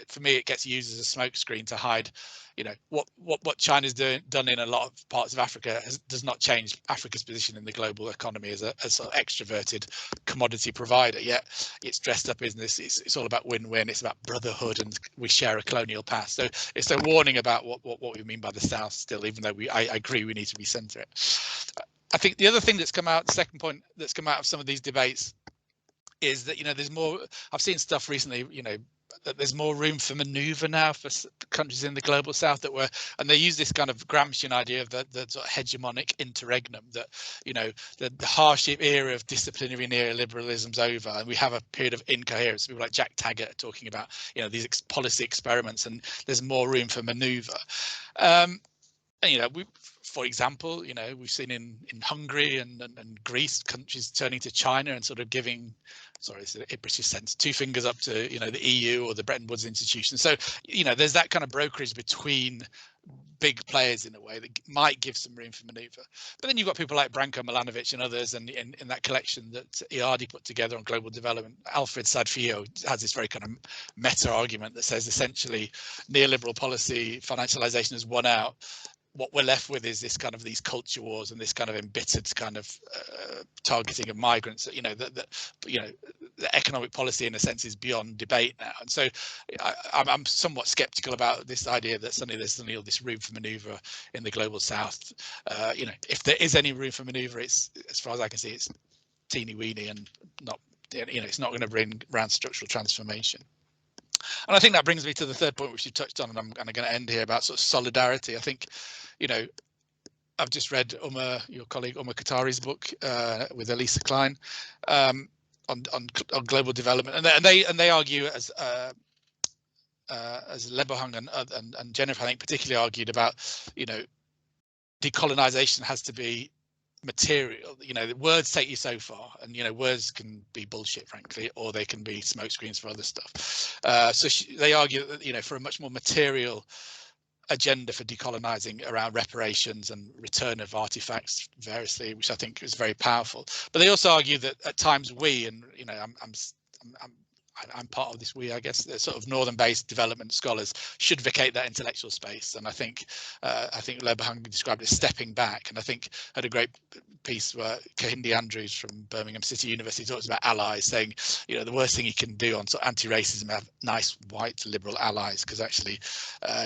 for me, it gets used as a smokescreen to hide, you know, what China's done in a lot of parts of Africa does not change Africa's position in the global economy as a sort of extroverted commodity provider. Yet it's dressed up in this. It's all about win-win. It's about brotherhood, and we share a colonial past. So it's a warning about what we mean by the South still, even though I agree we need to recenter it. I think the other thing that's come out, the second point that's come out of some of these debates, is that, you know, there's more. I've seen stuff recently, you know, that there's more room for manoeuvre now for countries in the global south and they use this kind of Gramscian idea of the sort of hegemonic interregnum, that, you know, the harsh era of disciplinary neoliberalism's over, and we have a period of incoherence. People like Jack Taggart are talking about, you know, these policy experiments, and there's more room for manoeuvre. And, you know, for example, you know, we've seen in Hungary and Greece, countries turning to China and sort of giving, sorry, it's a British sense, two fingers up to, you know, the EU or the Bretton Woods institution. So, you know, there's that kind of brokerage between big players in a way that might give some room for manoeuvre. But then you've got people like Branko Milanovic and others, and in that collection that Iadi put together on global development, Alfred Sadfio has this very kind of meta argument that says essentially neoliberal policy, financialization has won out. What we're left with is this kind of these culture wars and this kind of embittered kind of targeting of migrants. You know, you know, the economic policy in a sense is beyond debate now, and so I'm somewhat sceptical about this idea that suddenly there's all this room for manoeuvre in the global south. You know, if there is any room for manoeuvre, it's, as far as I can see, it's teeny weeny and not, you know, it's not going to bring around structural transformation. And I think that brings me to the third point, which you touched on, and I'm going to end here, about sort of solidarity. I think, you know, I've just read your colleague Umar Qatari's book with Elisa Klein on global development, and they argue, as Lebohang and Jennifer, I think, particularly argued about, you know, decolonization has to be material. You know, the words take you so far, and, you know, words can be bullshit, frankly, or they can be smokescreens for other stuff. So they argue that, you know, for a much more material agenda for decolonizing around reparations and return of artifacts variously, which I think is very powerful. But they also argue that at times we, and, you know, I'm part of this we, I guess, the sort of northern-based development scholars should vacate that intellectual space. And I think Lebohang described it as stepping back. And I think had a great piece where Kahindi Andrews from Birmingham City University talks about allies, saying, you know, the worst thing you can do on sort of anti-racism, have nice white liberal allies, because actually,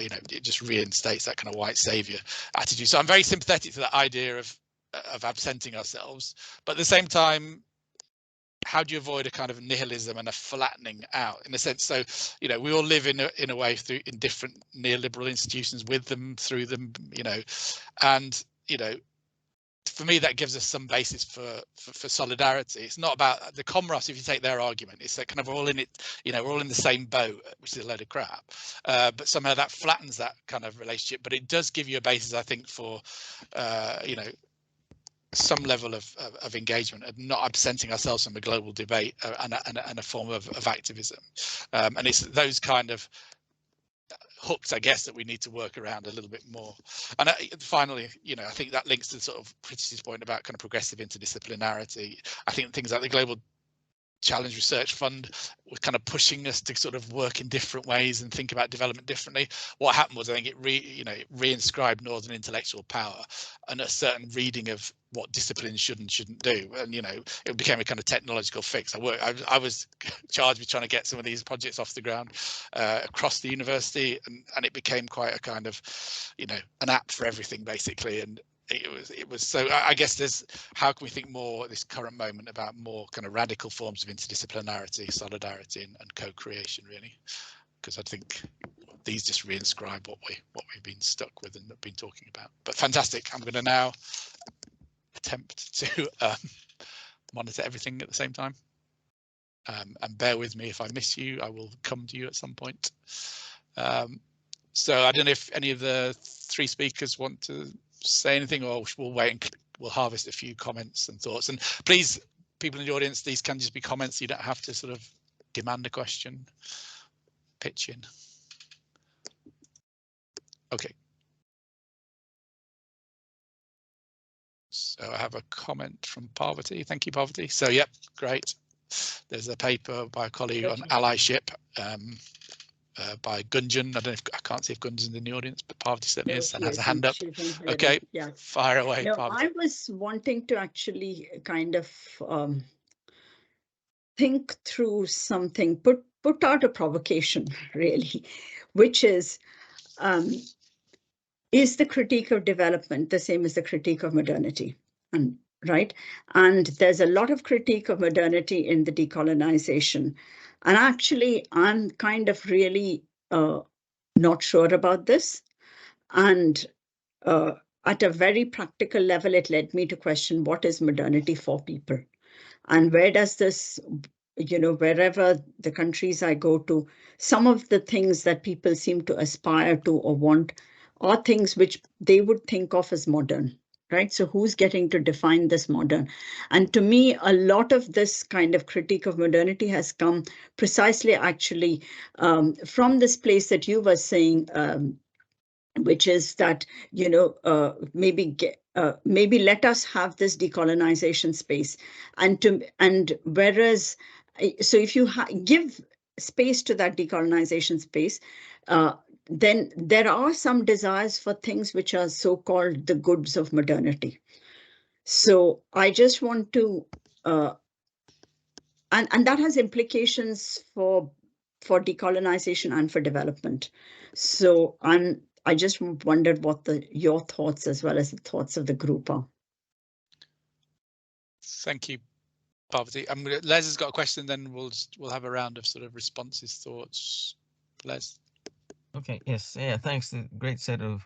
you know, it just reinstates that kind of white savior attitude. So I'm very sympathetic to that idea of absenting ourselves, but at the same time, how do you avoid a kind of nihilism and a flattening out, in a sense? So, you know, we all live in a way in different neoliberal institutions, with them, through them, you know, and, you know, for me, that gives us some basis for solidarity. It's not about the Comros, if you take their argument, it's that kind of we're all in it, you know, we're all in the same boat, which is a load of crap. But somehow that flattens that kind of relationship. But it does give you a basis, I think, for, you know, some level of engagement, and not absenting ourselves from a global debate and a form of activism. And it's those kind of hooks, I guess, that we need to work around a little bit more. And finally, you know, I think that links to sort of Pritish's point about kind of progressive interdisciplinarity. I think things like the Global Challenge Research Fund was kind of pushing us to sort of work in different ways and think about development differently. What happened was, I think it reinscribed Northern intellectual power and a certain reading of what disciplines should and shouldn't do, and, you know, it became a kind of technological fix. I was charged with trying to get some of these projects off the ground across the university, and it became quite a kind of, you know, an app for everything basically. And it was so I guess there's, how can we think more at this current moment about more kind of radical forms of interdisciplinarity, solidarity, and co-creation, really, because I think these just reinscribe what we've been stuck with and been talking about. But fantastic. I'm going to now attempt to monitor everything at the same time, and bear with me if I miss you. I will come to you at some point. So I don't know if any of the three speakers want to say anything, or we'll wait and we'll harvest a few comments and thoughts. And please, people in the audience, these can just be comments. You don't have to sort of demand a question, pitch in. Okay. So I have a comment from Parvati. Thank you, Parvati. So, yep, great. There's a paper by a colleague on allyship by Gunjan. I don't know if I can't see if Gunjan's in the audience, but Parvati certainly is and has a hand up. Okay, yeah. Fire away, No, Parvati. I was wanting to actually kind of think through something, put out a provocation, really, which is the critique of development the same as the critique of modernity? And right, and there's a lot of critique of modernity in the decolonization, and actually I'm kind of really not sure about this, and at a very practical level, it led me to question what is modernity for people, and where does this, you know, wherever the countries I go to, some of the things that people seem to aspire to or want are things which they would think of as modern, right? So who's getting to define this modern? And to me, a lot of this kind of critique of modernity has come precisely actually from this place that you were saying, which is that, you know, maybe let us have this decolonization space, and whereas, so if you give space to that decolonization space, then there are some desires for things which are so-called the goods of modernity. So I just want to, and that has implications for decolonization and for development. So I just wondered what your thoughts as well as the thoughts of the group are. Thank you, Parvati. Les has got a question, then we'll have a round of sort of responses, thoughts. Les. Okay, yes, yeah, thanks. The great set of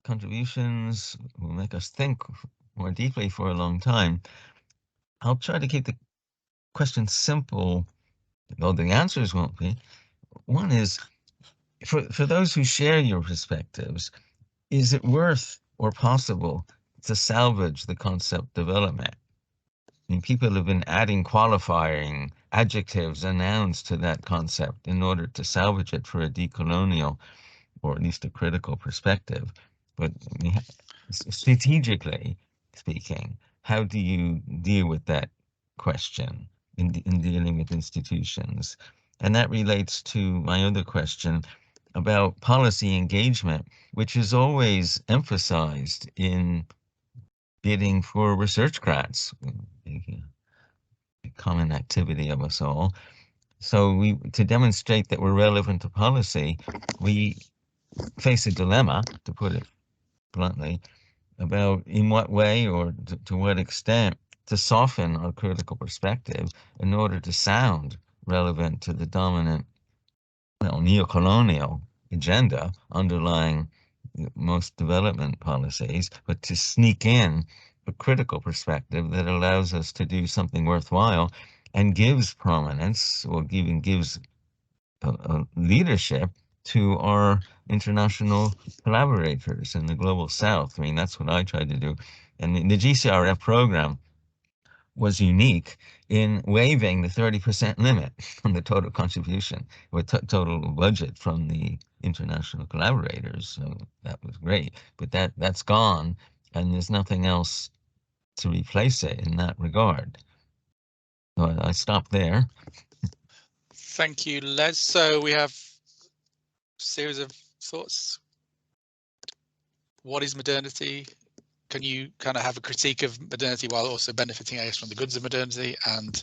contributions will make us think more deeply for a long time. I'll try to keep the question simple, though the answers won't be. One is, for those who share your perspectives, is it worth or possible to salvage the concept development? I mean, people have been adding qualifying adjectives and nouns to that concept in order to salvage it for a decolonial or at least a critical perspective. But I mean, strategically speaking, how do you deal with that question in dealing with institutions? And that relates to my other question about policy engagement, which is always emphasized in bidding for research grants, a common activity of us all. So to demonstrate that we're relevant to policy, we face a dilemma, to put it bluntly, about in what way or to what extent to soften our critical perspective in order to sound relevant to the dominant, well, neo-colonial agenda underlying most development policies, but to sneak in a critical perspective that allows us to do something worthwhile and gives prominence or even gives leadership to our international collaborators in the global south. I mean, that's what I tried to do. And the GCRF program was unique in waiving the 30% limit on the total contribution or total budget from the international collaborators. So that was great, but that's gone, and there's nothing else to replace it in that regard. So I stop there. Thank you, Les. So we have a series of thoughts. What is modernity? Can you kind of have a critique of modernity while also benefiting, I guess, from the goods of modernity? And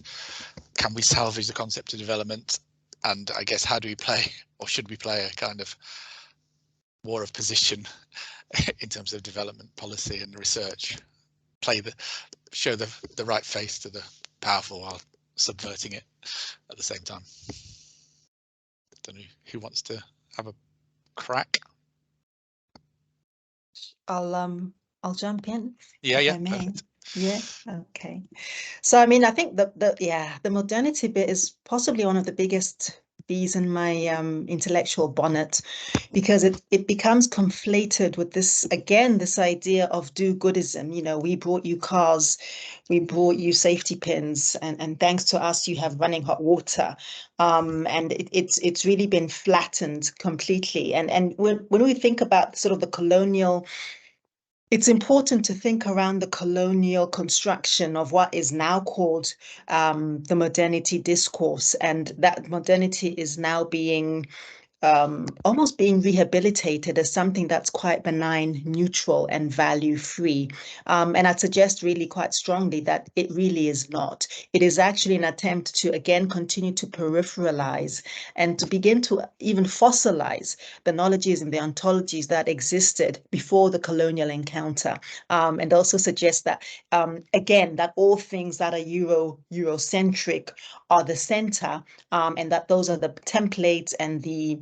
can we salvage the concept of development? And I guess, how do we play, or should we play, a kind of war of position in terms of development policy and research? Show the right face to the powerful while subverting it at the same time. Don't know who wants to have a crack. I'll jump in. Yeah, if yeah, I may. perfect. Yeah, okay. So I mean, I think the modernity bit is possibly one of the biggest bees in my intellectual bonnet, because it becomes conflated with this, again, this idea of do-goodism. You know, we brought you cars, we brought you safety pins, and thanks to us, you have running hot water. And it's really been flattened completely. And when we think about sort of the colonial, it's important to think around the colonial construction of what is now called the modernity discourse, and that modernity is now being almost being rehabilitated as something that's quite benign, neutral, and value-free. And I'd suggest really quite strongly that it really is not. It is actually an attempt to, again, continue to peripheralize and to begin to even fossilize the knowledges and the ontologies that existed before the colonial encounter. And also suggest that, again, that all things that are Eurocentric are the center, and that those are the templates and the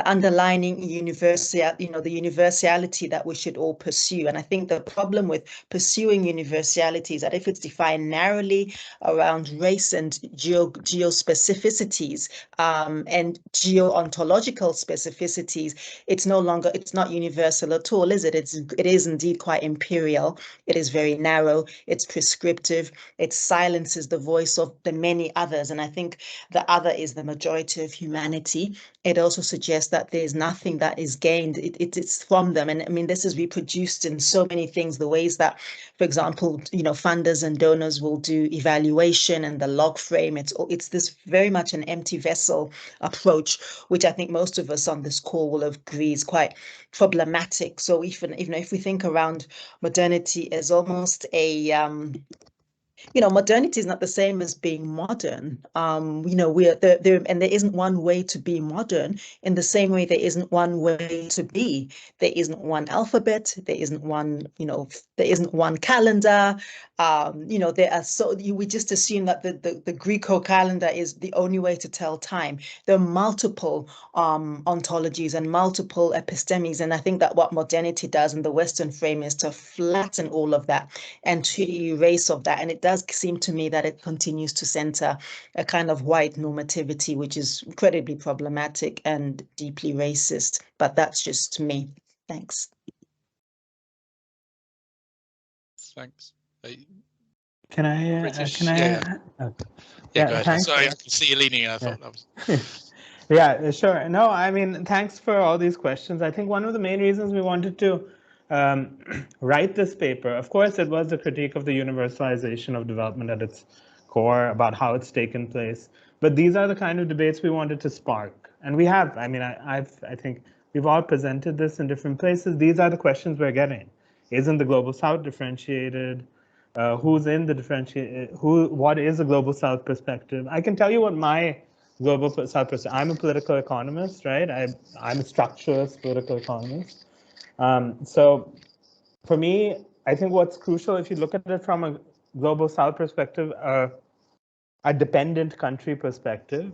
underlining the universality that we should all pursue. And I think the problem with pursuing universality is that if it's defined narrowly around race and geospecificities and geo-ontological specificities, it's not universal at all, is it? It is indeed quite imperial. It is very narrow. It's prescriptive. It silences the voice of the many others. And I think the other is the majority of humanity. It also suggests that there's nothing that is gained. It's from them. And I mean, this is reproduced in so many things, the ways that, for example, funders and donors will do evaluation and the log frame. It's this very much an empty vessel approach, which I think most of us on this call will agree is quite problematic. So even if we think around modernity as almost a modernity is not the same as being modern. We're there, and there isn't one way to be modern. In the same way, there isn't one way to be. There isn't one alphabet. There isn't one. There isn't one calendar. There are we just assume that the Greco calendar is the only way to tell time. There are multiple ontologies and multiple epistemes, and I think that what modernity does in the Western frame is to flatten all of that and to erase of that. And it does seem to me that it continues to center a kind of white normativity, which is incredibly problematic and deeply racist. But that's just me. Thanks. Thanks. Can I? British? Can I? Yeah. Okay. Yeah, go ahead. Thanks. Sorry, I can see you leaning. I thought that was. Yeah, sure. No, I mean, thanks for all these questions. I think one of the main reasons we wanted to write this paper, of course, it was a critique of the universalization of development at its core, about how it's taken place. But these are the kind of debates we wanted to spark. And we have. I mean, I think we've all presented this in different places. These are the questions we're getting. Isn't the Global South differentiated? Who's in the differentiate? What is a Global South perspective? I can tell you what my Global South perspective. I'm a political economist, right? I'm a structuralist political economist. So for me, I think what's crucial, if you look at it from a Global South perspective, a dependent country perspective,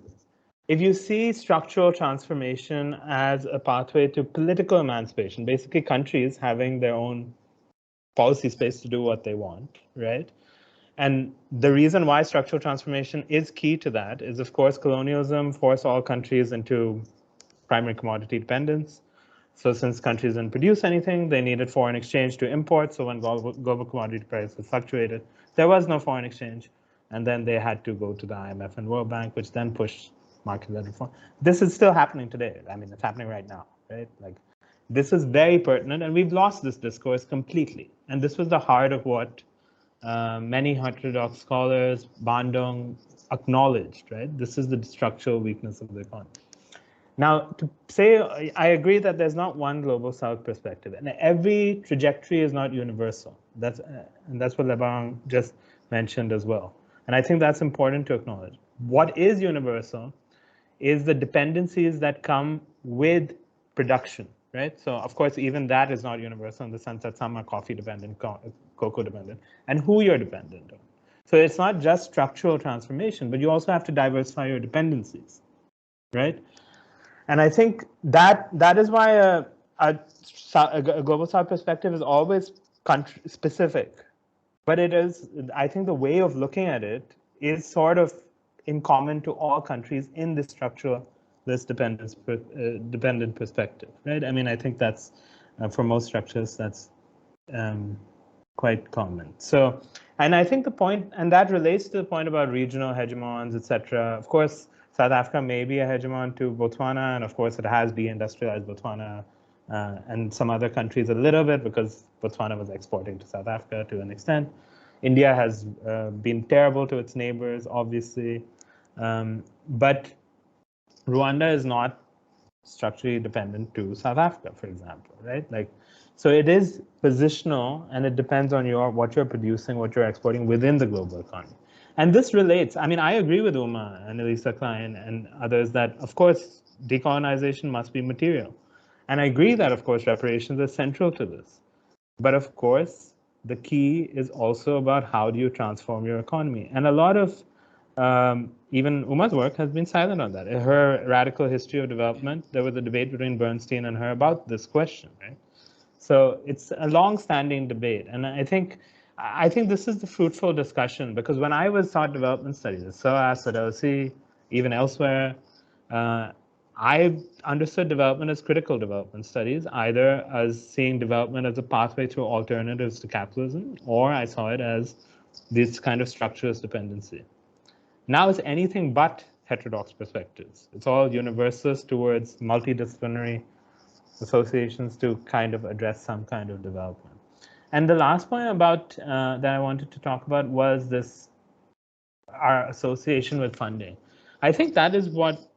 if you see structural transformation as a pathway to political emancipation, basically countries having their own policy space to do what they want, right? And the reason why structural transformation is key to that is, of course, colonialism forced all countries into primary commodity dependence. So since countries didn't produce anything, they needed foreign exchange to import. So when global commodity prices fluctuated, there was no foreign exchange. And then they had to go to the IMF and World Bank, which then pushed market-led reform. This is still happening today. I mean, it's happening right now, right? Like, this is very pertinent, and we've lost this discourse completely. And this was the heart of what many heterodox scholars, Bandung, acknowledged, right? This is the structural weakness of the economy. Now, to say, I agree that there's not one Global South perspective, and every trajectory is not universal. And that's what Lebohang just mentioned as well. And I think that's important to acknowledge. What is universal is the dependencies that come with production, right? So of course, even that is not universal in the sense that some are coffee dependent, cocoa dependent, and who you're dependent on. So it's not just structural transformation, but you also have to diversify your dependencies, right? And I think that is why a Global South perspective is always country specific, but it is, I think the way of looking at it is sort of in common to all countries in this structuralist dependent perspective, right? I mean, I think that's for most structures that's quite common. So, and I think the point, and that relates to the point about regional hegemons, etc. Of course, South Africa may be a hegemon to Botswana, and of course it has deindustrialized Botswana and some other countries a little bit because Botswana was exporting to South Africa to an extent. India has been terrible to its neighbors, obviously, but Rwanda is not structurally dependent to South Africa, for example, right? Like, so it is positional, and it depends on what you're producing, what you're exporting within the global economy. And this relates. I mean, I agree with Uma and Elisa Klein and others that, of course, decolonization must be material. And I agree that, of course, reparations are central to this. But of course, the key is also about how do you transform your economy. And a lot of even Uma's work has been silent on that. In her Radical History of Development, there was a debate between Bernstein and her about this question, right? So it's a long-standing debate. And I think this is the fruitful discussion, because when I was taught development studies at SOAS, at LSE, even elsewhere, I understood development as critical development studies, either as seeing development as a pathway through alternatives to capitalism, or I saw it as this kind of structuralist dependency. Now it's anything but heterodox perspectives. It's all universalist towards multidisciplinary associations to kind of address some kind of development. And the last point about that I wanted to talk about was this, our association with funding. I think that is what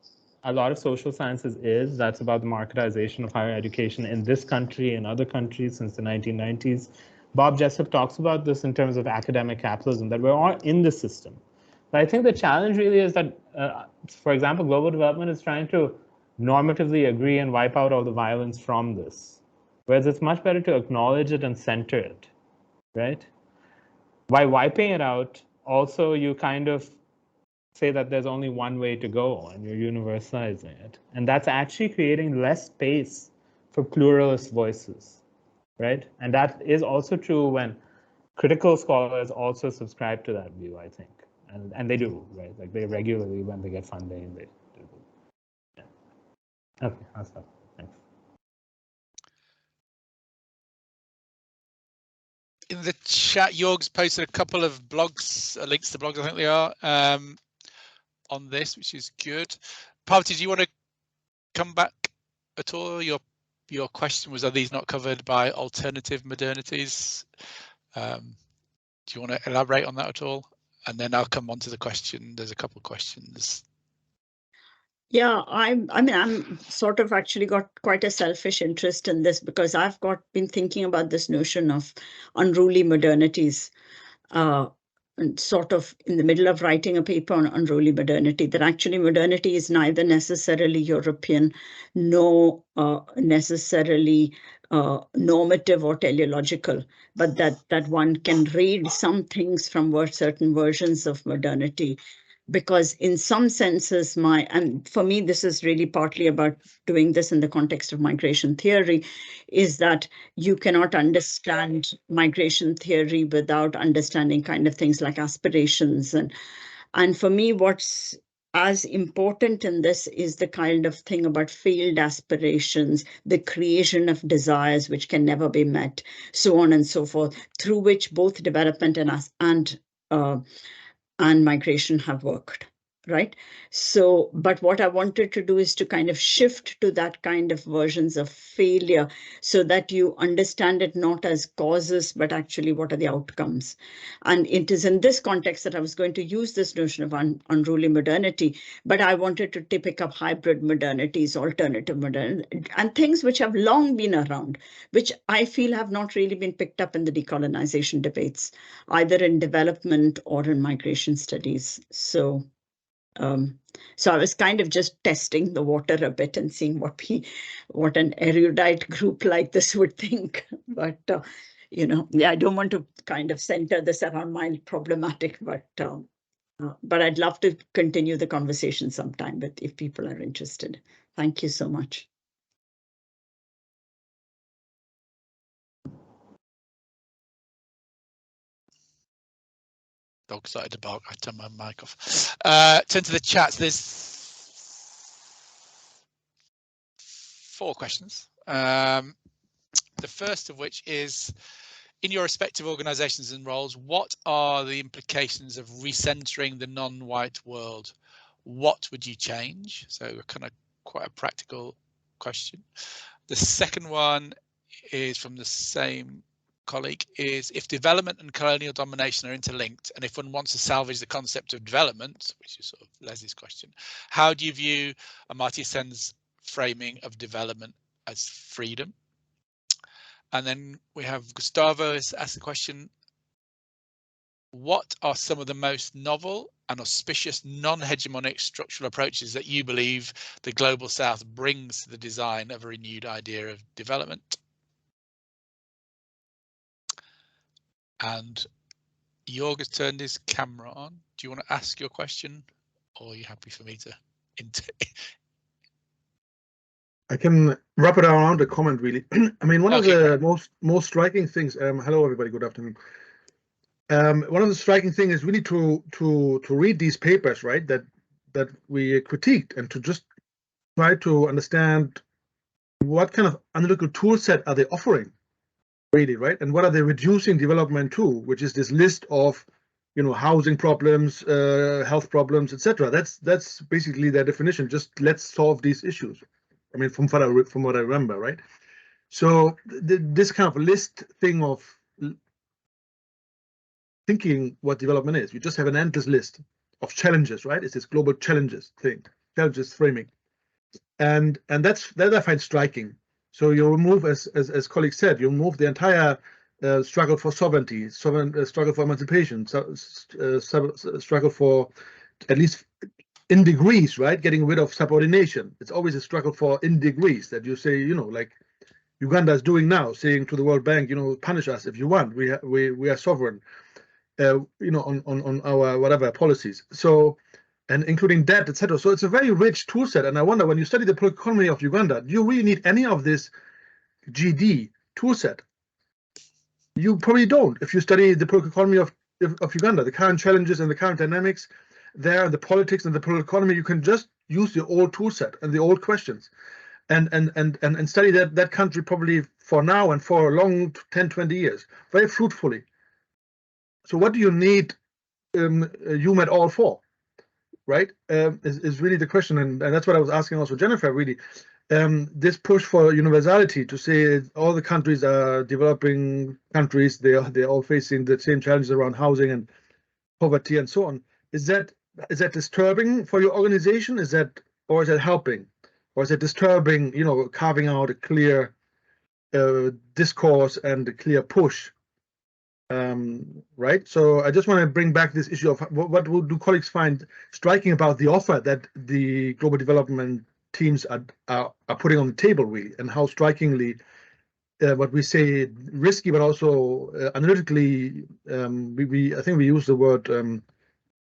a lot of social sciences is. That's about the marketization of higher education in this country and other countries since the 1990s. Bob Jessup talks about this in terms of academic capitalism, that we're all in the system. But I think the challenge really is that, for example, global development is trying to normatively agree and wipe out all the violence from this. Whereas it's much better to acknowledge it and center it, right? By wiping it out, also you kind of say that there's only one way to go and you're universalizing it. And that's actually creating less space for pluralist voices, right? And that is also true when critical scholars also subscribe to that view, I think. And they do, right? Like they regularly, when they get funding, they do. Yeah. Okay, I'll stop. Thanks. In the chat, Jorg's posted a couple of blogs, links to blogs, I think they are, on this, which is good. Parvati, do you want to come back at all? Your question was, are these not covered by alternative modernities? Do you want to elaborate on that at all? And then I'll come on to the question. There's a couple of questions. Yeah, I mean, I'm sort of actually got quite a selfish interest in this, because I've been thinking about this notion of unruly modernities, and sort of in the middle of writing a paper on unruly modernity, that actually modernity is neither necessarily European, nor necessarily normative or teleological, but that one can read some things from certain versions of modernity. Because in some senses, and for me, this is really partly about doing this in the context of migration theory, is that you cannot understand migration theory without understanding kind of things like aspirations. And for me, what's as important in this is the kind of thing about failed aspirations, the creation of desires which can never be met, so on and so forth, through which both development and migration have worked, right? So, but what I wanted to do is to kind of shift to that kind of versions of failure, so that you understand it not as causes, but actually what are the outcomes. And it is in this context that I was going to use this notion of unruly modernity, but I wanted to pick up hybrid modernities, alternative modernity, and things which have long been around, which I feel have not really been picked up in the decolonization debates, either in development or in migration studies. So I was kind of just testing the water a bit and seeing what an erudite group like this would think. But yeah, I don't want to kind of center this around my problematic, but I'd love to continue the conversation sometime, but if people are interested. Thank you so much. dog started to bark. I turned my mic off. Turn to the chats. There's 4 questions. The first of which is, in your respective organisations and roles, what are the implications of recentering the non-white world? What would you change? So kind of quite a practical question. The second one is from the same colleague, is if development and colonial domination are interlinked, and if one wants to salvage the concept of development, which is sort of Leslie's question, how do you view Amartya Sen's framing of development as freedom? And then we have Gustavo has asked the question, what are some of the most novel and auspicious non-hegemonic structural approaches that you believe the Global South brings to the design of a renewed idea of development? And Jorg has turned his camera on. Do you want to ask your question, or are you happy for me to? I can wrap it around a comment, really. I mean, one of the most striking things. Hello, everybody. Good afternoon. One of the striking things is really to read these papers, right? That we critiqued, and to just try to understand what kind of analytical tool set are they offering, really, right? And what are they reducing development to, which is this list of, you know, housing problems, health problems, etc. That's basically their definition. Just let's solve these issues. I mean, from what I remember, right? So this kind of list thing of thinking what development is, you just have an endless list of challenges, right? It's this global challenges thing, challenges framing, and that I find striking. So you remove, as colleagues said, you remove the entire struggle for sovereignty, struggle for emancipation, struggle for, at least in degrees, right? Getting rid of subordination. It's always a struggle for in degrees, that you say, you know, like Uganda is doing now, saying to the World Bank, you know, punish us if you want. We are sovereign, you know, on our whatever policies. So, and including debt, etc. So it's a very rich tool set. And I wonder, when you study the political economy of Uganda, do you really need any of this GD tool set? You probably don't. If you study the political economy of Uganda, the current challenges and the current dynamics there, the politics and the political economy, you can just use the old tool set and the old questions and study that country probably for now and for a long 10, 20 years, very fruitfully. So what do you need UMED all for, right? Is really the question, and that's what I was asking also Jennifer, really. This push for universality, to say all the countries are developing countries, they're all facing the same challenges around housing and poverty and so on. Is that disturbing for your organization? Or is that helping? Or is it disturbing, you know, carving out a clear discourse and a clear push? Right. So I just want to bring back this issue of what do colleagues find striking about the offer that the global development teams are putting on the table, really, and how strikingly what we say risky, but also analytically, I think we use the word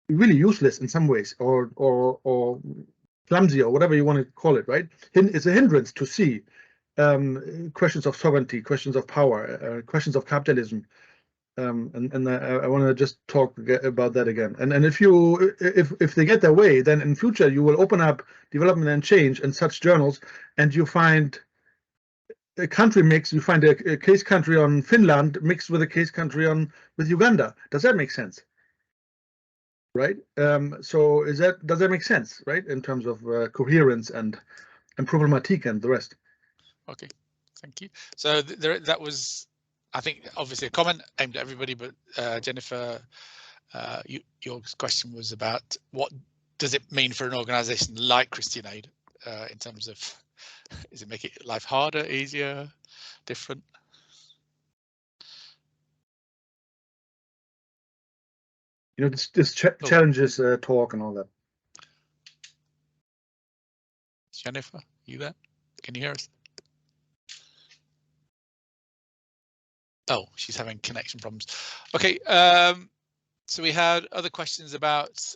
really useless in some ways, or clumsy, or whatever you want to call it, right? It's a hindrance to see questions of sovereignty, questions of power, questions of capitalism. And I want to just talk about that again. And if they get their way, then in future you will open up development and change in such journals, and you find a country mix. You find a case country on Finland mixed with a case country with Uganda. Does that make sense? Right. So does that make sense? Right, in terms of coherence and problematique and the rest. Okay, thank you. So that was, I think, obviously a comment aimed at everybody, but Jennifer, your question was about what does it mean for an organisation like Christian Aid in terms of, does it make it life harder, easier, different? You know, this challenges talk and all that. Jennifer, you there? Can you hear us? Oh, she's having connection problems. Okay, so we had other questions about,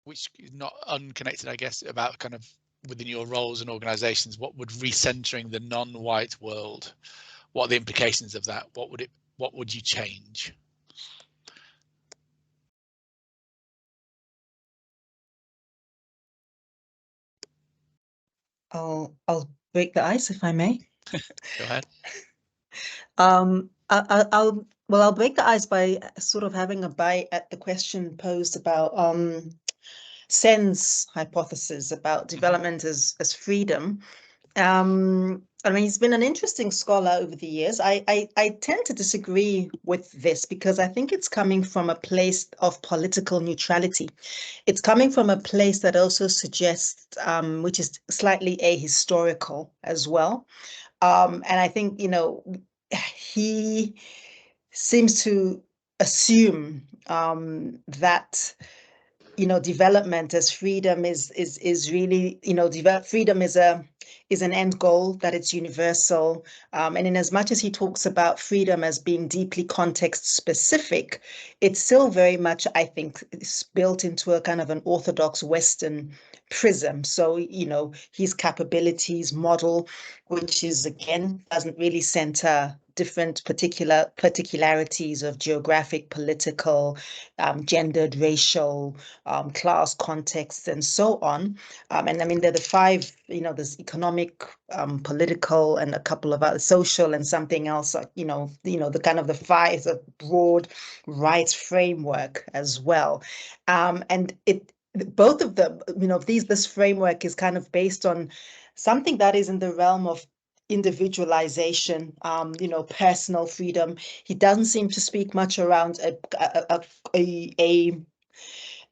which is not unconnected, I guess, about kind of within your roles and organisations, what would recentering the non-white world, what are the implications of that? What would you change? I'll break the ice if I may. Go ahead. I'll break the ice by sort of having a bite at the question posed about Sen's hypothesis about development as freedom. I mean, he's been an interesting scholar over the years. I tend to disagree with this because I think it's coming from a place of political neutrality. It's coming from a place that also suggests, which is slightly ahistorical as well. And I think, you know, he seems to assume that, you know, development as freedom is really, you know, freedom is an end goal, that it's universal. And in as much as he talks about freedom as being deeply context specific, it's still very much, I think, it's built into a kind of an orthodox Western prism. So, you know, his capabilities model, which is, again, doesn't really center different particularities of geographic, political, gendered, racial, class contexts, and so on. And I mean, there are the five, you know, there's economic, political, and a couple of other social, and something else, you know, the kind of the five, the broad rights framework as well. And both of them, you know, this framework is kind of based on something that is in the realm of individualization, you know, personal freedom. He doesn't seem to speak much around a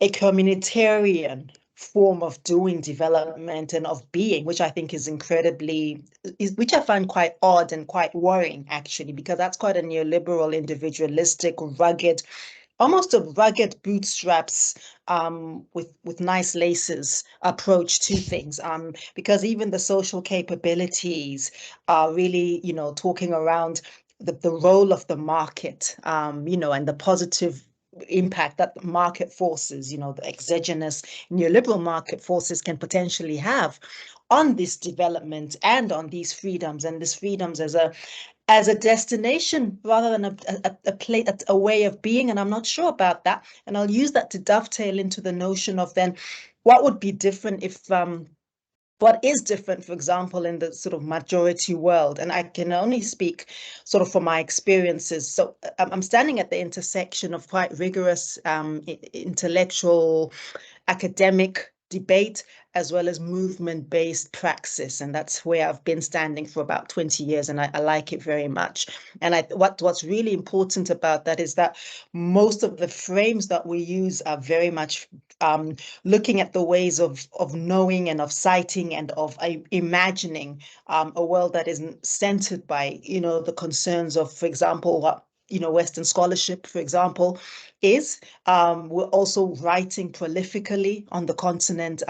communitarian form of doing development and of being, which I think is which I find quite odd and quite worrying, actually, because that's quite a neoliberal, individualistic, rugged, almost a rugged bootstraps with nice laces approach to things, because even the social capabilities are really, you know, talking around the role of the market, you know, and the positive impact that the market forces, you know, the exogenous neoliberal market forces can potentially have on this development and on these freedoms, and these freedoms as a destination rather than a way of being. And I'm not sure about that. And I'll use that to dovetail into the notion of then what would be different if what is different, for example, in the sort of majority world. And I can only speak sort of from my experiences. So I'm standing at the intersection of quite rigorous intellectual, academic debate, as well as movement-based praxis. And that's where I've been standing for about 20 years, and I like it very much. And what's really important about that is that most of the frames that we use are very much looking at the ways of knowing and of citing and of imagining a world that isn't centered by, you know, the concerns of, for example, what, you know, Western scholarship, for example, is. We're also writing prolifically on the continent.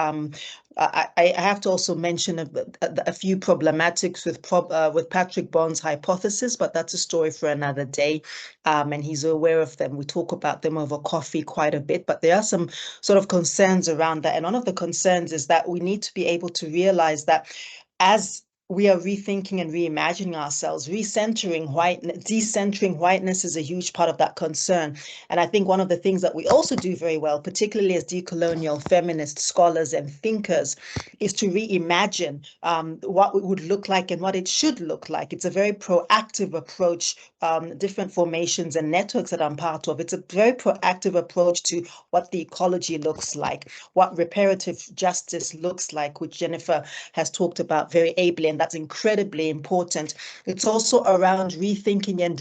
I have to also mention a few problematics with Patrick Bond's hypothesis, but that's a story for another day. And he's aware of them. We talk about them over coffee quite a bit, but there are some sort of concerns around that. And one of the concerns is that we need to be able to realize that as we are rethinking and reimagining ourselves, decentering whiteness is a huge part of that concern. And I think one of the things that we also do very well, particularly as decolonial feminist scholars and thinkers, is to reimagine what it would look like and what it should look like. It's a very proactive approach, different formations and networks that I'm part of. It's a very proactive approach to what the ecology looks like, what reparative justice looks like, which Jennifer has talked about very ably, and that's incredibly important. It's also around rethinking and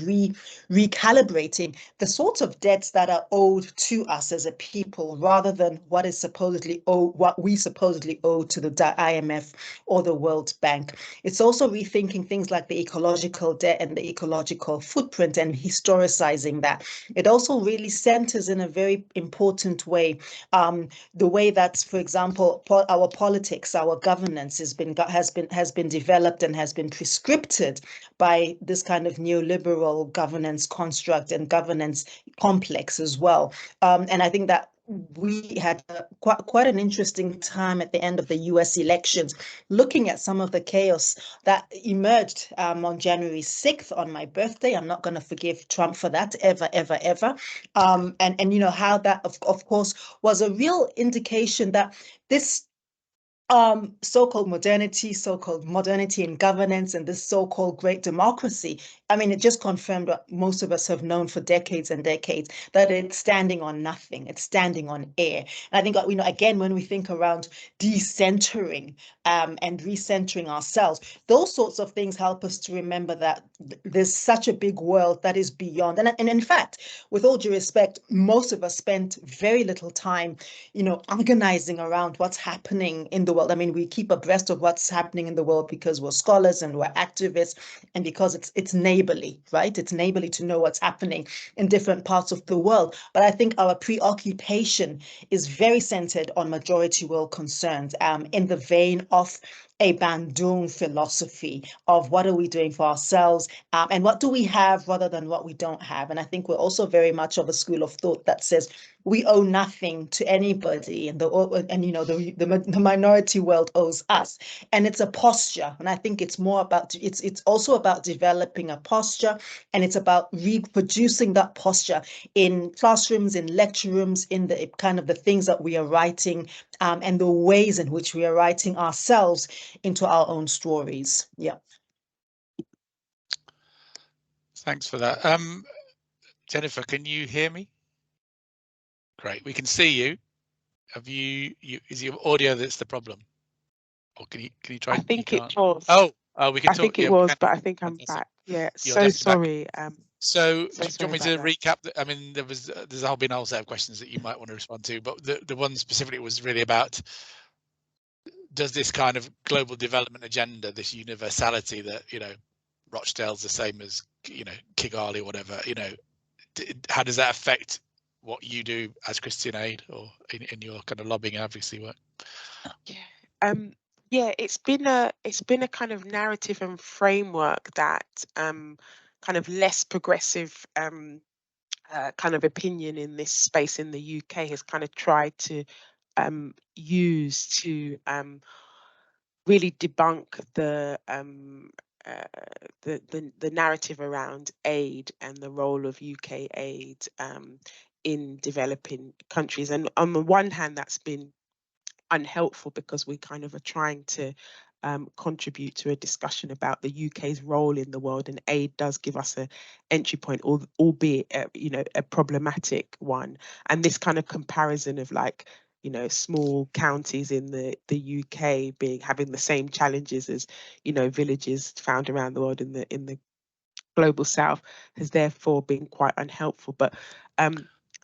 recalibrating the sorts of debts that are owed to us as a people, rather than what we supposedly owe to the IMF or the World Bank. It's also rethinking things like the ecological debt and the ecological footprint and historicizing that. It also really centers in a very important way the way that, for example, our politics, our governance has been developed and has been prescripted by this kind of neoliberal governance construct and governance complex as well. And I think that we had quite an interesting time at the end of the US elections, looking at some of the chaos that emerged on January 6th, on my birthday. I'm not going to forgive Trump for that, ever, ever, ever. And you know, how that, of course, was a real indication that this so-called modernity in governance and this so-called great democracy, I mean, it just confirmed what most of us have known for decades and decades, that it's standing on nothing, it's standing on air. And I think, you know, again, when we think around decentering and recentering ourselves, those sorts of things help us to remember that there's such a big world that is beyond. And in fact, with all due respect, most of us spent very little time, you know, organizing around what's happening in the world. I mean, we keep abreast of what's happening in the world because we're scholars and we're activists, and because it's neighborly, right? It's neighborly to know what's happening in different parts of the world. But I think our preoccupation is very centered on majority world concerns, in the vein of a Bandung philosophy of what are we doing for ourselves, and what do we have rather than what we don't have. And I think we're also very much of a school of thought that says we owe nothing to anybody, and the minority world owes us. And it's a posture, and I think it's more about it's also about developing a posture, and it's about reproducing that posture in classrooms, in lecture rooms, in the kind of the things that we are writing, and the ways in which we are writing ourselves into our own stories. Yeah. Thanks for that. Jennifer, can you hear me? Great, we can see you. Have you is your audio that's the problem? Or can you try? I think it was. Oh, we can I talk. think it was, but I think I'm back. Yeah, so sorry. So so do you want me to recap? I mean, there's a whole been a whole set of questions that you might want to respond to, but the one specifically was really about, does this kind of global development agenda, this universality that, you know, Rochdale's the same as, you know, Kigali or whatever, you know, how does that affect what you do as Christian Aid or in your kind of lobbying and advocacy work? Yeah, it's been a kind of narrative and framework that kind of less progressive kind of opinion in this space in the UK has kind of tried to use to really debunk the narrative around aid and the role of UK aid in developing countries. And on the one hand, that's been unhelpful because we kind of are trying to contribute to a discussion about the UK's role in the world, and aid does give us an entry point, albeit you know, a problematic one. And this kind of comparison of, like, you know, small counties in the UK having the same challenges as, you know, villages found around the world in the global south has therefore been quite unhelpful. But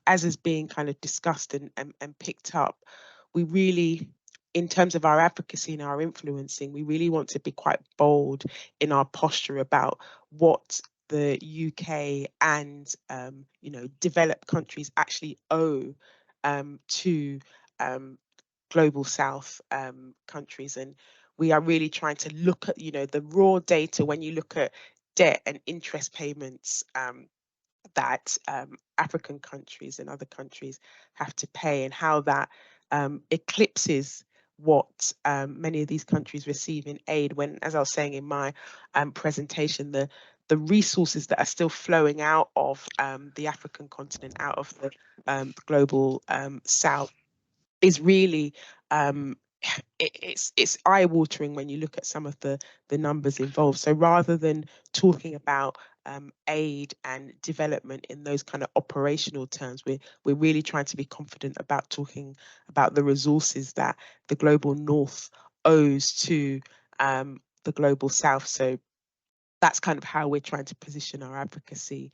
as is being kind of discussed and picked up, we really, in terms of our advocacy and our influencing, we really want to be quite bold in our posture about what the UK and you know, developed countries actually owe to global south countries. And we are really trying to look at, you know, the raw data when you look at debt and interest payments that African countries and other countries have to pay, and how that eclipses what many of these countries receive in aid, when, as I was saying in my presentation, the resources that are still flowing out of the African continent, out of the global south, is really it's eye-watering when you look at some of the numbers involved. So rather than talking about aid and development in those kind of operational terms, we're really trying to be confident about talking about the resources that the global north owes to the global south. So that's kind of how we're trying to position our advocacy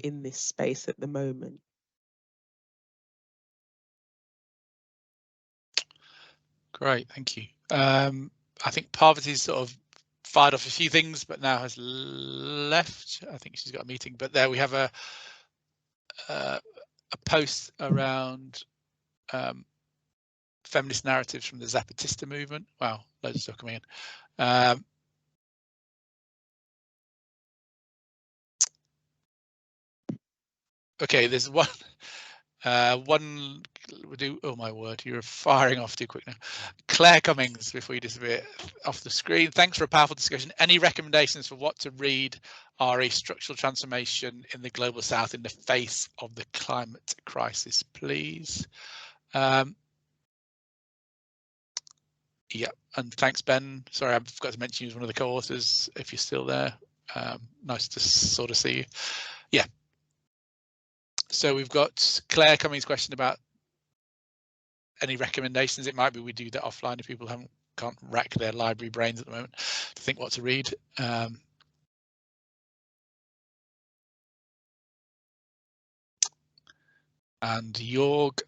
in this space at the moment. Great, thank you. I think Parvati's sort of fired off a few things, but now has left. I think she's got a meeting. But there we have a post around feminist narratives from the Zapatista movement. Wow, loads of stuff coming in. Okay, there's one. Oh my word, you're firing off too quick now. Claire Cummings, before you disappear off the screen, thanks for a powerful discussion. Any recommendations for what to read re structural transformation in the global south in the face of the climate crisis, please? Yeah, and thanks, Ben. Sorry, I forgot to mention you as one of the co-authors. If you're still there, nice to sort of see you. Yeah. So we've got Claire Cummings' question about any recommendations. It might be we do that offline if people can't rack their library brains at the moment to think what to read. And Jorg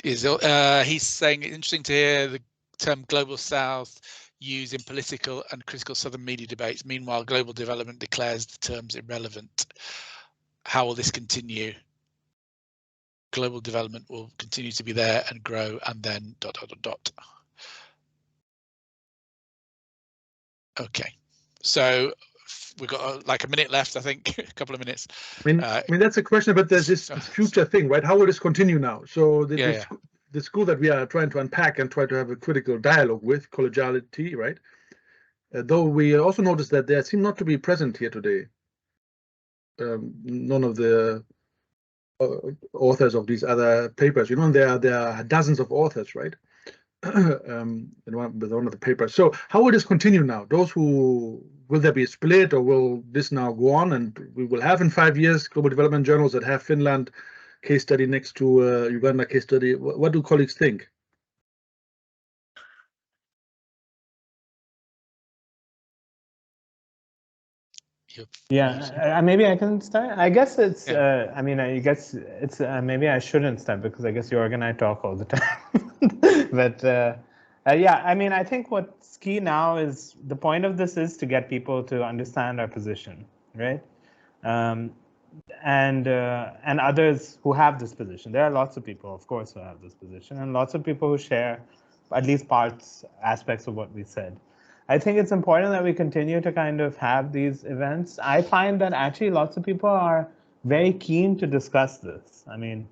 he's saying it's interesting to hear the term Global South used in political and critical Southern media debates. Meanwhile, global development declares the terms irrelevant. How will this continue? Global development will continue to be there and grow, and then ... Okay, so we've got like a minute left, I think, a couple of minutes. I mean that's a question, but there's this future thing, right? How will this continue now? So the school that we are trying to unpack and try to have a critical dialogue with, collegiality, right? Though we also noticed that they seem not to be present here today. None of the authors of these other papers, you know, there are dozens of authors, right? With one of the papers. So how will this continue now? Will there be a split, or will this now go on, and we will have in 5 years global development journals that have Finland case study next to Uganda case study? What do colleagues think? Yeah, maybe I can start. I guess it's. I mean, I guess it's. Maybe I shouldn't start because I guess Jorg and I talk all the time. But yeah, I mean, I think what's key now is the point of this is to get people to understand our position, right? And others who have this position. There are lots of people, of course, who have this position, and lots of people who share at least aspects of what we said. I think it's important that we continue to kind of have these events. I find that actually lots of people are very keen to discuss this. I mean,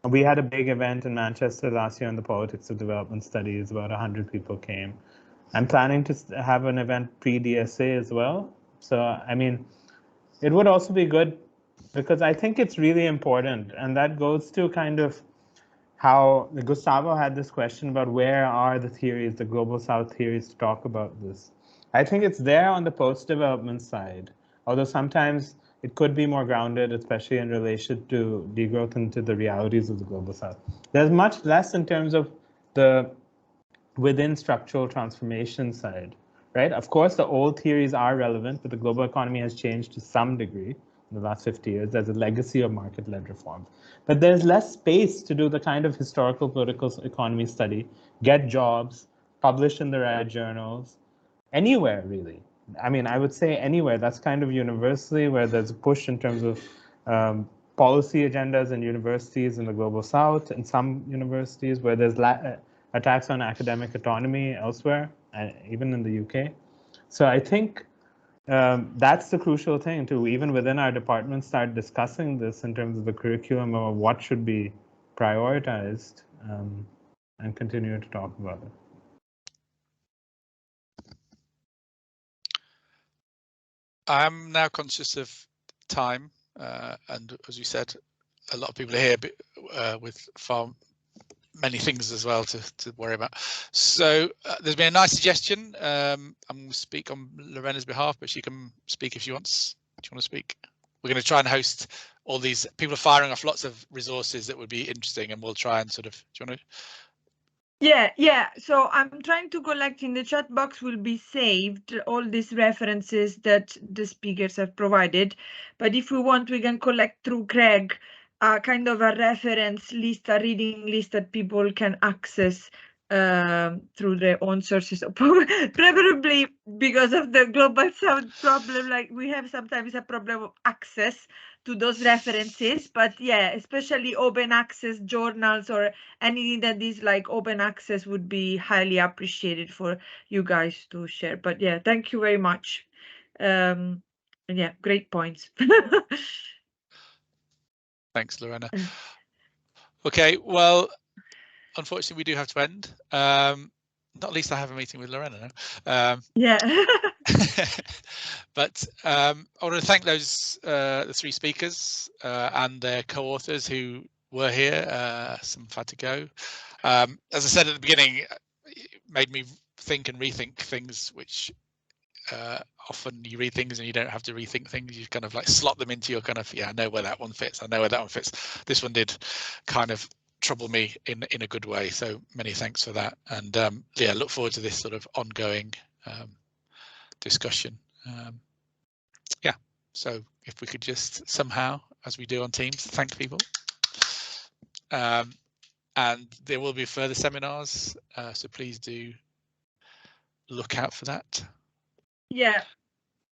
we had a big event in Manchester last year on the politics of development studies. About 100 people came. I'm planning to have an event pre-DSA as well. So, I mean, it would also be good because I think it's really important. And that goes to kind of how Gustavo had this question about where are the theories, the Global South theories, to talk about this. I think it's there on the post-development side, although sometimes it could be more grounded, especially in relation to degrowth and to the realities of the Global South. There's much less in terms of the within structural transformation side, right? Of course, the old theories are relevant, but the global economy has changed to some degree in the last 50 years. There's a legacy of market-led reform. But there's less space to do the kind of historical political economy study, get jobs, publish in the right journals, anywhere really. I mean, I would say anywhere. That's kind of universally where there's a push in terms of policy agendas in universities in the Global South, in some universities where there's attacks on academic autonomy elsewhere, even in the UK. So I think that's the crucial thing to even within our department start discussing this in terms of the curriculum or what should be prioritized and continue to talk about it. I'm now conscious of time, and as you said, a lot of people are here with far many things as well to worry about. So there's been a nice suggestion. I'm going to speak on Lorena's behalf, but she can speak if she wants. Do you want to speak? We're going to try and host all these people are firing off lots of resources that would be interesting, and we'll try and sort of. Do you want to? Yeah. So I'm trying to collect in the chat box will be saved all these references that the speakers have provided. But if we want, we can collect through Craig kind of a reference list, a reading list that people can access through their own sources, preferably because of the Global South problem. Like we have sometimes a problem of access to those references, but yeah, especially open access journals or anything that is like open access would be highly appreciated for you guys to share. But yeah, thank you very much. And yeah, great points. Thanks, Lorena. Okay, well, unfortunately, we do have to end. Not least I have a meeting with Lorena now. Yeah. But I want to thank those the three speakers and their co-authors who were here. Some had to go. As I said at the beginning, made me think and rethink things, which often you read things and you don't have to rethink things. You kind of like slot them into your kind of, yeah, I know where that one fits. I know where that one fits. This one did kind of trouble me in a good way. So many thanks for that. And yeah, look forward to this sort of ongoing discussion. Yeah, so if we could just somehow, as we do on Teams, thank people. And there will be further seminars, so please do look out for that. Yeah,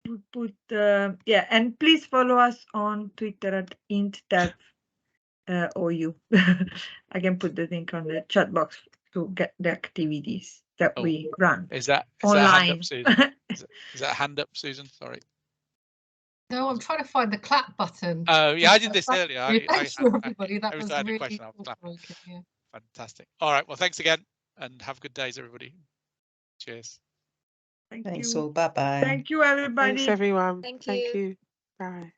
we put yeah, and please follow us on Twitter at intdev OU. I can put the link on the chat box to get the activities that we run. Is that online? a hand up, Susan? Is that a hand up, Susan? Sorry. No, I'm trying to find the clap button. Oh yeah, I did this earlier. Thank you, everybody. That was a really question. I was clapping. yeah. Fantastic. All right. Well, thanks again, and have good days, everybody. Cheers. Thanks all. Bye bye. Thank you, everybody. Thanks, everyone. Thank Thank you. you. Bye.